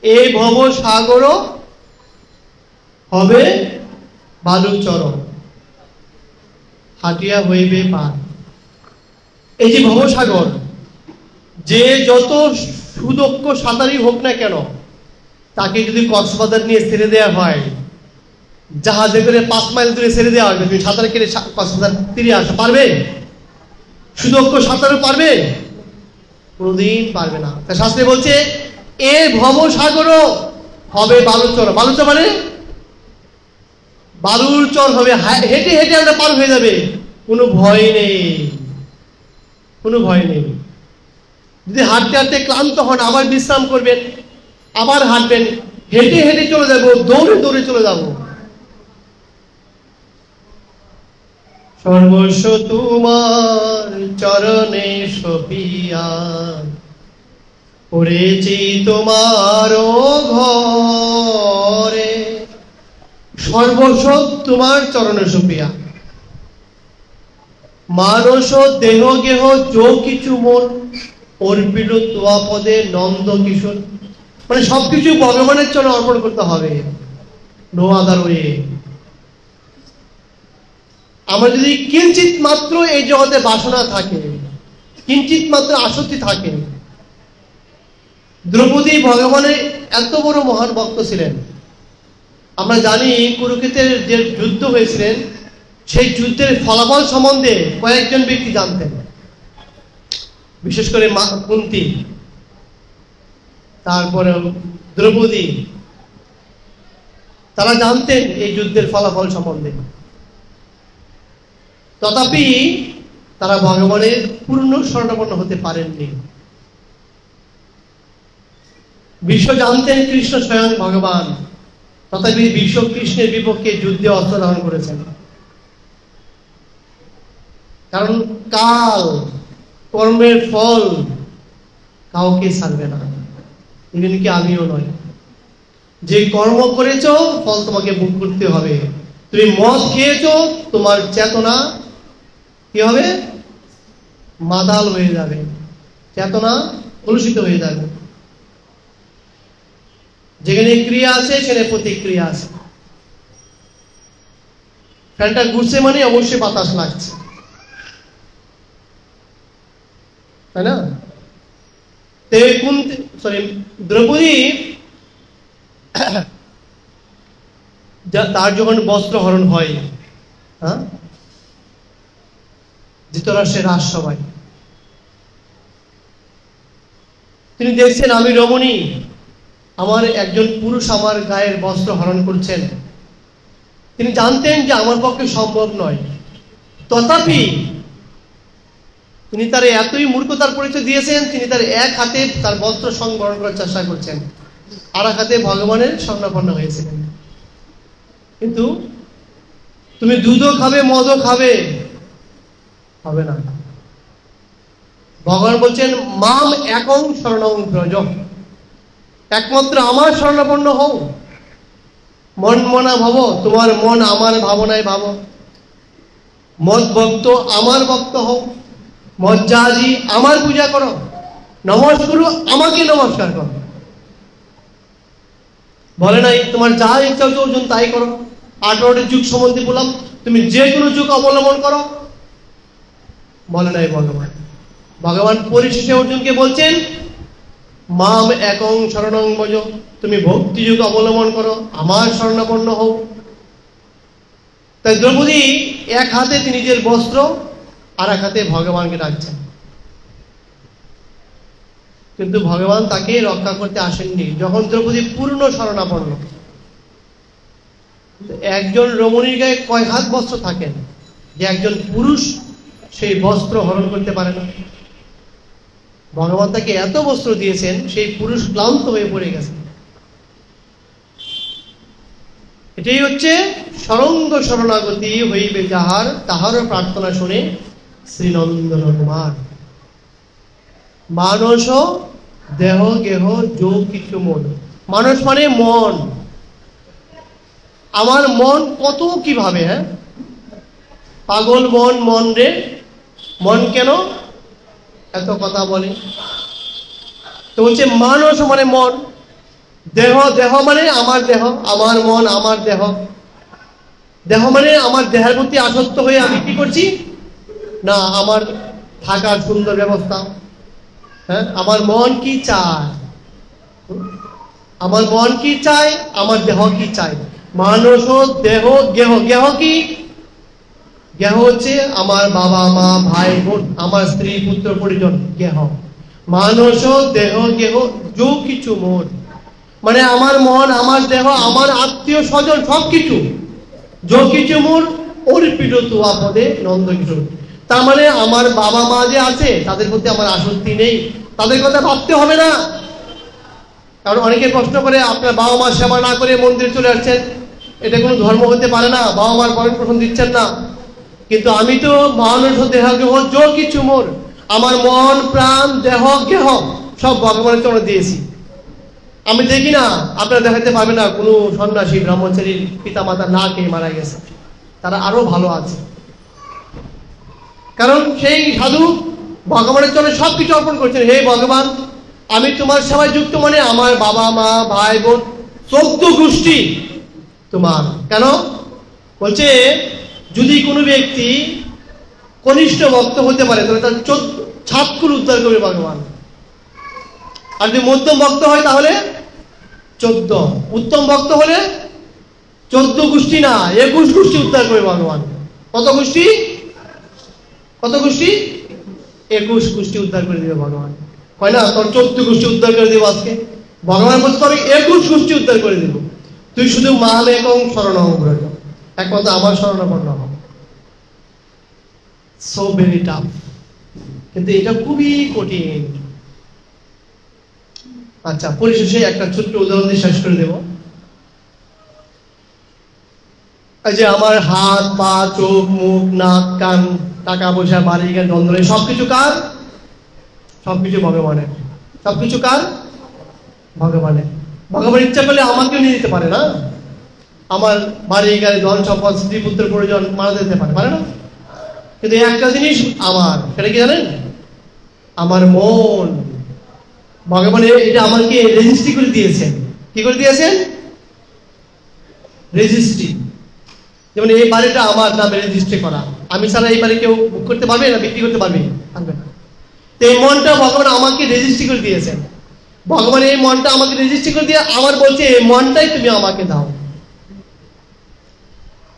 এই ভব সাগর হবে বালুচর, হাটিয়া হইবে পার। এই যে ভবসাগর, যে যত সুদক্ষ সাঁতারই হোক না কেন, তাকে যদি কক্সবাজার নিয়ে ছেড়ে দেওয়া হয়, জাহাজে করে 5 মাইল দূরে ছেড়ে দেওয়া হবে, তুমি সাঁতার কেটে কক্সবাজার তীরে আসতে পারবে? সুদক্ষ সাঁতারও পারবে? কোনোদিন পারবে না। তাই শাস্ত্রে বলছে এ ভবসাগর হবে বালুচর। বালুচর মানে বালুর চর হবে, হেঁটে হেঁটে আমরা পার হয়ে যাবে, কোনো ভয় নেই, কোনো ভয় নেই। যদি হাঁটতে হাঁটতে ক্লান্ত হন, আবার বিশ্রাম করবেন, আবার হাঁটবেন, হেঁটে হেঁটে চলে যাব, দৌড়ে দৌড়ে চলে যাব। সর্বস্ব তোমার চরণে সপিয়া, পড়েছি তোমার ঘরে। সর্বস্ব তোমার চরণে সপিয়া, মানস দেহ গেহ যো কিছু মন, অর্পিত তোয়া পদে নন্দ কিশোর। মানে সবকিছু ভগবানের চরণে অর্পণ করতে হবে, নো আদার ওয়ে। আমার যদি কিঞ্চিত মাত্র এই জগতে বাসনা থাকে, কিঞ্চিত মাত্র আসক্তি থাকে। দ্রৌপদী ভগবানের এত বড় মহান ভক্ত ছিলেন। আমরা জানি কুরুক্ষেত্রের যে যুদ্ধ হয়েছিলেন, সেই যুদ্ধের ফলাফল সম্বন্ধে কয়েকজন ব্যক্তি জানতেন, বিশেষ করে কুন্তী, তারপরে দ্রৌপদী, তারা জানতেন এই যুদ্ধের ফলাফল সম্বন্ধে। তথাপি তারা ভগবানের পূর্ণ শরণাপন্ন হতে পারেননি। বিশ্ব জানতেন কৃষ্ণ স্বয়ং ভগবান, তথাপি বিশ্ব কৃষ্ণের বিপক্ষে যুদ্ধে অস্ত্র ধারণ করেছেন। কারণ কাল কর্মের ফল কাউকে ছাড়বে না, এমনকি আমিও নয়। যে কর্ম করেছ ফল তোমাকে ভোগ করতে হবে। তুমি মদ খেয়েছ, তোমার চেতনা কি হবে? মাতাল হয়ে যাবে, চেতনা কলুষিত হয়ে যাবে। যেখানে ক্রিয়া আছে সেখানে প্রতিক্রিয়া আছে। ফ্যানটা ঘুরছে মানে অবশ্যই বাতাস লাগছে, তাই না? দ্রৌপদী তার যখন বস্ত্র হরণ হয়, ধৃতরাষ্ট্রের রাজসভায়, তিনি দেখছেন আমি রমণী, আমার একজন পুরুষ আমার গায়ের বস্ত্র হরণ করছেন, তিনি জানতেন যে আমার পক্ষে সম্ভব নয়, তথাপি তিনি তার এতই মূর্খতার পরিচয় দিয়েছেন, তিনি তার এক হাতে তার বস্ত্র সংবরণ করার চেষ্টা করছেন, আর এক হাতে ভগবানের শরণাপন্ন হয়েছিলেন। কিন্তু তুমি দুধও খাবে, মদও খাবে, হবে না। ভগবান বলছেন মাম একং শরণং ব্রজ, একমাত্র আমার শরণাপন্ন হও। মন মনা ভাব, তোমার মন আমার ভাবনায় ভাব। মদ ভক্ত আমার ভক্ত হও, মজ্জাজি আমার পূজা করো, নমস্কার আমাকে নমস্কার করো। বলে নাই তোমার যা ইচ্ছা হচ্ছে অর্জুন তাই করো। 18টি যুগ সম্বন্ধে বললাম, তুমি যে কোনো যুগ অবলম্বন করো, বলে নাই ভগবান। ভগবান পরিশেষে অর্জুনকে বলছেন মাম একং শরণং ব্রজ, তুমি ভক্তি যুগ অবলম্বন করো, আমার শরণাপন্ন হও। তাই দ্রৌপদী এক হাতে তিনি নিজের বস্ত্র, আর এক হাতে ভগবানকে ডাকছেন। কিন্তু ভগবান তাকে রক্ষা করতে আসেননি। যখন দ্রৌপদী পূর্ণ শরণাপন্ন, একজন রমণীর গায়ে কয় হাত বস্ত্র থাকেন যে একজন পুরুষ সেই বস্ত্র হরণ করতে পারে না। ভগবান তাকে এত বস্ত্র দিয়েছেন, সেই পুরুষ ক্লান্ত হয়ে পড়ে গেছে। এটাই হচ্ছে সরঙ্গ শরণাগতি হইবে যাহার, তাহারও প্রার্থনা শুনে শ্রীনন্দন কুমার। মানস দেহ গেহ যৌ কিছু মন। মানুষ মানে মন। আমার মন কত কিভাবে, হ্যাঁ, পাগল মন, মন রে মন কেন এত কথা বলে। তো বলছে মানস মানে মন, দেহ, দেহ মানে আমার দেহ, আমার মন আমার দেহ। দেহ মানে আমার দেহের প্রতি আসক্ত হয়ে আমি কি করছি না, আমার থাকার সুন্দর ব্যবস্থা। হ্যাঁ, আমার মন কি চায়, আমার মন কি চায়, আমার দেহ কি চায়। মানস দেহ গেহ, গেহ কি, গেহ হচ্ছে আমার বাবা মা ভাই বোন, আমার স্ত্রী পুত্র পরিজন, গেহ। মানস দেহ গেহ যৌ কিছু মন, মানে আমার মন, আমার দেহ, আমার আত্মীয় স্বজন সবকিছু, যৌ কিছু মোর অর্পিত তুয়া পদে নন্দ কিশোর। তার মানে আমার বাবা মা যে আছে তাদের প্রতি আমার আসক্তি নেই, তাদের কথা ভাবতে হবে না। কারণ অনেকে প্রশ্ন করে আপনার বাবা মা সেবা না করে মন্দিরে চলে আসছেন, এটা কোনো ধর্ম হতে পারে না, বাবা মার ভরণ পোষণ দিচ্ছেন না। কিন্তু আমি তো মানুষ দেহ গেহ যৌ কিছু মোর, আমার মন প্রাণ দেহ গেহ সব ভগবানের চরণে দিয়েছি। আমি দেখি না, আপনারা দেখাতে পারবে না কোনো সন্ন্যাসী ব্রহ্মচারীর পিতা মাতা না খেয়ে মারা গেছে, তারা আরো ভালো আছে। কারণ সেই সাধু ভগবানের চরণে সবকিছু অর্পণ করছেন। হে ভগবান, আমি তোমার সেবায় যুক্ত, মানে আমার বাবা মা ভাই বোন 14 গোষ্ঠী তোমার। কেন বলছে, যদি কোনো ব্যক্তি কনিষ্ঠ ভক্ত হতে পারে তাহলে তার 7 উদ্ধার করবে ভগবান। আর যদি মধ্যম ভক্ত হয় তাহলে 14, উত্তম ভক্ত হলে 14 গোষ্ঠী না 21 গোষ্ঠী উদ্ধার করবে ভগবান। কত গোষ্ঠী, কত গোষ্ঠী, 21 গোষ্ঠী উদ্ধার করে দেবে ভগবান। হয় না, তোর 14 গোষ্ঠী উদ্ধার করে দেবো আজকে, ভগবান বলতে হবে 21 গোষ্ঠী উদ্ধার করে দেবো। তুই শুধু মাম একং শরণং ব্রজ, একমাত্র আমার শরণাপন্ন হ। সো ভেরি টাফ, কিন্তু এটা খুবই কঠিন। আচ্ছা, পরিশেষে একটা ছোট্ট উদাহরণ দিয়ে শেষ করে দেব। এই যে আমার হাত পা চোখ মুখ নাক কান টাকা পয়সা বাড়ি গাড়ি দ্বন্দ্ব সবকিছু কার, সবকিছু ভগবানের। সবকিছু কার, ভগবানের। ভগবান ইচ্ছা করলে আমাকেও নিয়ে দিতে পারে না, আমার বাড়ি গাড়ি ধন সম্পদ স্ত্রী পুত্র পরিজন মারা যেতে পারে, পারে না। কিন্তু একটা জিনিস আমার, সেটা কি জানেন, আমার মন। ভগবান এটা আমাকে রেজিস্ট্রি করে দিয়েছেন। কি করে দিয়েছেন, রেজিস্ট্রি। যেমন এই বাড়িটা আমার নামে রেজিস্ট্রি করা, আমি ছাড়া এই বাড়ি কেউ বুক করতে পারবে না, বিক্রি করতে পারবে না। তো এই মনটা ভগবান আমাকে রেজিস্ট্রি করে দিয়েছেন। ভগবান এই মনটা আমাকে রেজিস্ট্রি করে দিয়ে আমার বলছে এই মনটাই তুমি আমাকে দাও।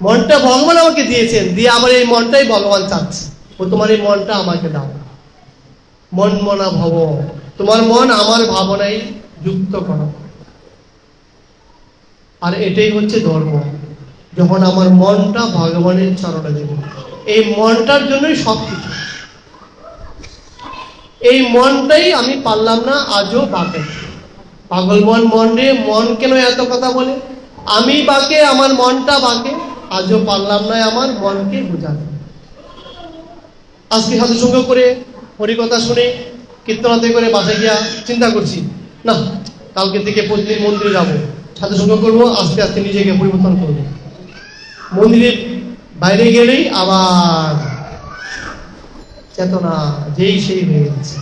মনটা ভগবান আমাকে দিয়েছেন, দিয়ে আমার এই মনটাই ভগবান চাচ্ছে, ও তোমার এই মনটা আমাকে দাও। মন মনা ভব, তোমার মন আমার ভাবনায় যুক্ত করো। আর এটাই হচ্ছে ধর্ম। যখন আমার মনটা ভগবানের চরণে দেব। এই মনটার জন্যই সব কিছু। এই মনটাই আমি পারলাম না আজও বাঁকে। পাগল মন রে, মন কেন এত কথা বলে? আমি বাঁকে, আমার মনটা বাঁকে, আজও পারলাম না আমার মনকে বোঝাতে। আজকে সাধু সঙ্গ করে হরিকথা শুনে কীর্তনাতে করে বাসায় গিয়া চিন্তা করছি, না কালকে থেকে প্রতিদিন মন্দিরে যাবো, সাধু সঙ্গ করবো, আস্তে আস্তে নিজেকে পরিবর্তন করবো। মন্দিরে বাইরে গেলেই আবার চেতনা যেই সেই হয়ে যাচ্ছে।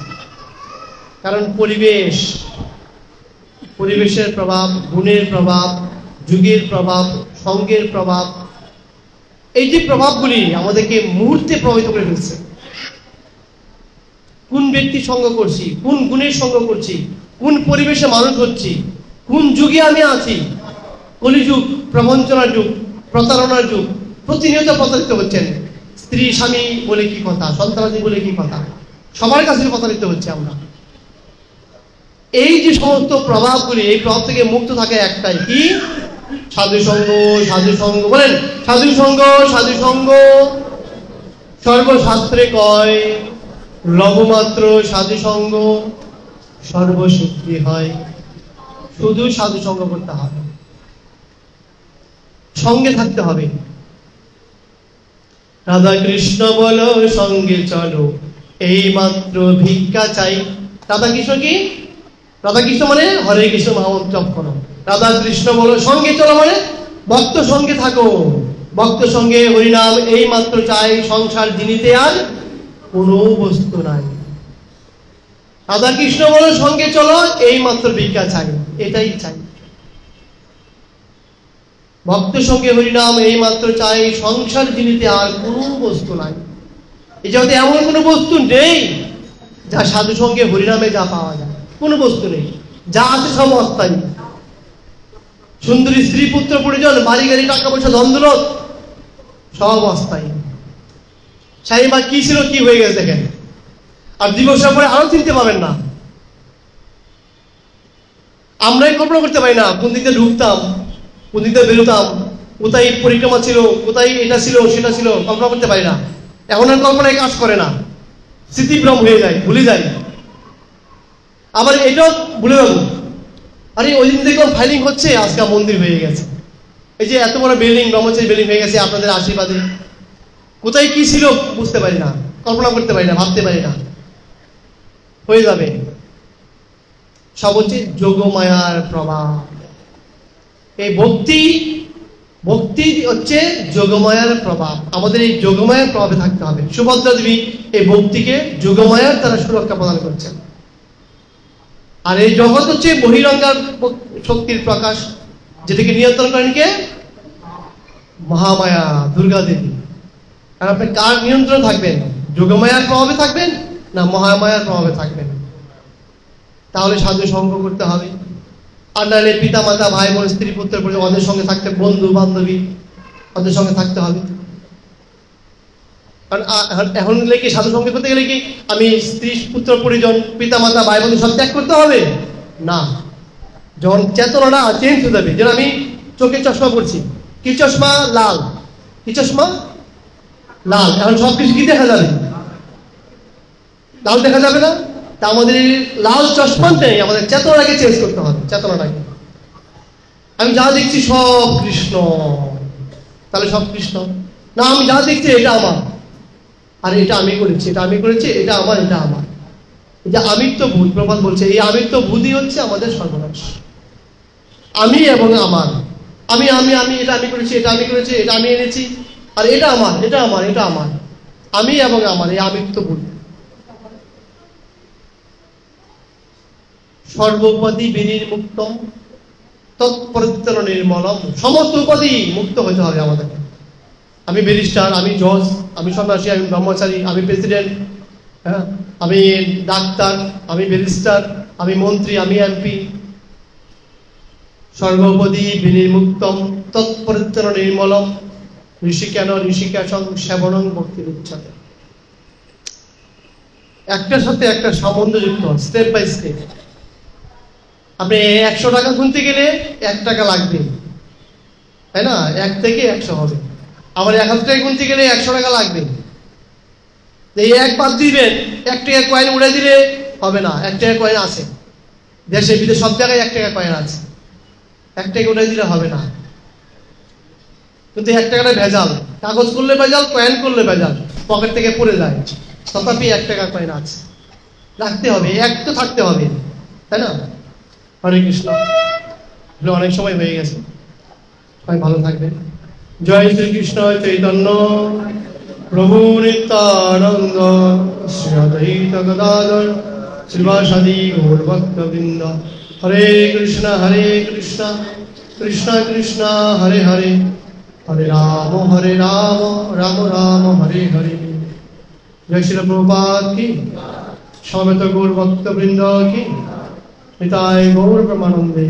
কারণ পরিবেশের প্রভাব, গুণের প্রভাব, যুগের প্রভাব, সঙ্গের প্রভাব, এই যে প্রভাবগুলি আমাদেরকে মুহূর্তে প্রভাবিত করে ফেলছে। কোন ব্যক্তির সঙ্গ করছি, কোন গুণের সঙ্গ করছি, কোন পরিবেশে মানুষ হচ্ছি, কোন যুগে আমি আছি। কলিযুগ, প্রবঞ্চনার যুগ, প্রতারণার যুগ, প্রতিনিয়ত প্রতারিত হচ্ছেন। স্ত্রী স্বামী বলে কি কথা, সন্তানাদি বলে কি কথা, সবার কাছে প্রতারিত হচ্ছে আমরা। এই যে সমস্ত প্রভাবগুলি, এই প্রভাব থেকে মুক্ত থাকে একটাই, কি? সাধু সঙ্গ। সাধু সঙ্গ বলেন, সাধু সঙ্গ, সাধু সঙ্গ। সর্বশাস্ত্রে কয় লঘুমাত্র সাধু সঙ্গ সর্বসিদ্ধি হয়। শুধু সাধু সঙ্গ করতে হবে, সঙ্গে থাকতে হবে। রাধা কৃষ্ণ বলো সঙ্গে চলো, এই মাত্র ভিক্ষা চাই। রাধা কৃষ্ণ কি? রাধা কৃষ্ণ মানে হরে কৃষ্ণ মহামন্ত্র জপ করো। রাধা কৃষ্ণ বলো সঙ্গে চলো মানে ভক্ত সঙ্গে থাকো। ভক্ত সঙ্গে হরিনাম এই মাত্র চাই, সংসার জিনিতে আর কোনো বস্তু নাই। রাধা কৃষ্ণ বলো সঙ্গে চলো, এই মাত্র ভিক্ষা চাই, এটাই চাই। ভক্ত সঙ্গে হরিনাম এই মাত্র চাই, সংসার জিনিতে আর কোনো বস্তু নাই। এই জগতে এমন কোনো বস্তু নেই যা সাধু সঙ্গে হরিনামে যা পাওয়া যায়, কোনো বস্তু নেই। যা আছে সব অস্থায়ী। সুন্দরী স্ত্রী, পুত্র পরিজন, বাড়ি গাড়ি, টাকা পয়সা, ধন দৌলত সব অস্থায়ী। শাহিমা কি ছিল, কি হয়ে গেছে দেখেন। আর 2 বছর পরে আরো চিনতে পাবেন না। আমরাই কল্পনা করতে পারি না কোন দিকে ঢুকতাম, কোন দিকে বেরোতাম, কোথায় পরিক্রমা ছিল, কোথায় এটা ছিল সেটা ছিল, কল্পনা করতে পারি না। এখন আর কল্পনায় কাজ করে না, স্মৃতিভ্রম হয়ে যায়, ভুলে যায়। আবার এটাও ভুলে গেল, আরে ওই দিন দেখলাম ফাইলিং হচ্ছে, আজকে মন্দির হয়ে গেছে। এই যে এত বড় বিল্ডিং, ব্রহ্মচারী বিল্ডিং হয়ে গেছে আপনাদের আশীর্বাদে। কোথায় কি ছিল বুঝতে পারি না, কল্পনা করতে পারি না, ভাবতে পারি না। হয়ে যাবে। সব হচ্ছে যোগমায়ার প্রভাব। এই ভক্তি হচ্ছে যোগমায়ার প্রভাব। আমাদের এই যোগমায়ার প্রভাবে থাকতে হবে। সুভদ্রা দেবী এই ভক্তিকে যোগমায়ার দ্বারা সুরক্ষা প্রদান করছেন। আর এই জগৎ হচ্ছে বহিরঙ্গার শক্তির প্রকাশ, যেটাকে নিয়ন্ত্রণ করেন কে? মহামায়া, দুর্গা দেবী। আর আপনি কার নিয়ন্ত্রণ থাকবেন? যোগমায়ার প্রভাবে থাকবেন না মহামায়ার প্রভাবে থাকবেন? তাহলে সাধু সঙ্গ করতে হবে। আর নাহলে পিতা মাতা, ভাই বোন, স্ত্রী পুত্র পরিজন, ওদের সঙ্গে থাকতে, বন্ধু বান্ধবী, ওদের সঙ্গে থাকতে হবে। কারণ এখন কি সাধু সঙ্গ করতে গেলে কি আমি স্ত্রী পুত্র পরিজন, পিতা মাতা, ভাই বোন সব ত্যাগ করতে হবে? না। যখন চেতনাটা চেঞ্জ হয়ে যাবে, যেন আমি চোখে চশমা পড়ছি, কি চশমা? লাল। কি চশমা? লাল। এখন সবকিছু কি দেখা যাবে? লাল দেখা যাবে না। তা আমাদের লাল চশমাটাই আমাদের চেতনাটাকে চেঞ্জ করতে হবে। চেতনাটাকে আমি যা দেখছি সব কৃষ্ণ, তাহলে সব কৃষ্ণ না। আমি যা দেখছি এটা আমার, আর এটা আমি করেছি, এটা আমি করেছি, এটা আমার, এটা আমার। এই যে আমিত্ব ভূত, প্রবাদ বলছে এই আমিত্ব ভূতই হচ্ছে আমাদের সর্বনাশ। আমি এবং আমার, আমি আমি আমি এটা আমি করেছি, এটা আমি করেছি, এটা আমি এনেছি, আর এটা আমার, এটা আমার, এটা আমার। আমি এবং আমার, এই আমিত্ব ভূত। সর্বোপদি বিনির্মুক্তম তৎপরিত্রাণ নির্মলম। সমস্ত উপাধি মুক্ত হতে হবে আমাদেরকে। আমি ব্যারিস্টার, আমি জজ, আমি সন্ন্যাসী, আমি ব্রহ্মচারী, আমি প্রেসিডেন্ট, হ্যাঁ, আমি ডাক্তার, আমি ব্যারিস্টার, আমি মন্ত্রী, আমি এমপি। সর্বোপদি বিনির্মুক্তম তৎপরিত্রাণ নির্মলম ঋষিকেন ঋষিকেশং সেবনং ভক্তির উচ্চতে। একটার সাথে একটা সামঞ্জস্যযুক্ত, স্টেপ বাই স্টেপ। আপনি 100 টাকা গুনতে গেলে 1 টাকা লাগবে, তাই না? 1 থেকে 100 হবে। আবার 1000 টাকা গুনতে গেলে 100 টাকা লাগবে। এই 1 বাদ দিবেন, 1 টাকা কয়েন উড়ে দিলে হবে না। 1 টাকা কয়েন আছে, দেশে বিদেশে সব জায়গায় 1 টাকা কয়েন আছে, 1 টাকা উড়ে দিলে হবে না। কিন্তু 1 টাকাটা ভেজাল, কাগজ করলে ভেজাল, কয়েন করলে ভেজাল, পকেট থেকে পড়ে যায়। তথাপি 1 টাকা কয়েন আছে, রাখতে হবে, 1 তো থাকতে হবে, তাই না? হরে কৃষ্ণ। অনেক সময় হয়ে গেছে, সবাই ভালো থাকবেন। জয় শ্রীকৃষ্ণ চৈতন্য প্রভু নিত্যানন্দ, শ্রী অদ্বৈত গদাধর শ্রীবাসাদি গৌর ভক্তবৃন্দ। হরে কৃষ্ণ কৃষ্ণ কৃষ্ণ হরে হরে, হরে রাম রাম রাম হরে হরে। জয় শ্রী প্রভুপাদ কি, সমবেত গৌর ভক্তবৃন্দ কি, নিতাই গৌর প্রেমানন্দে।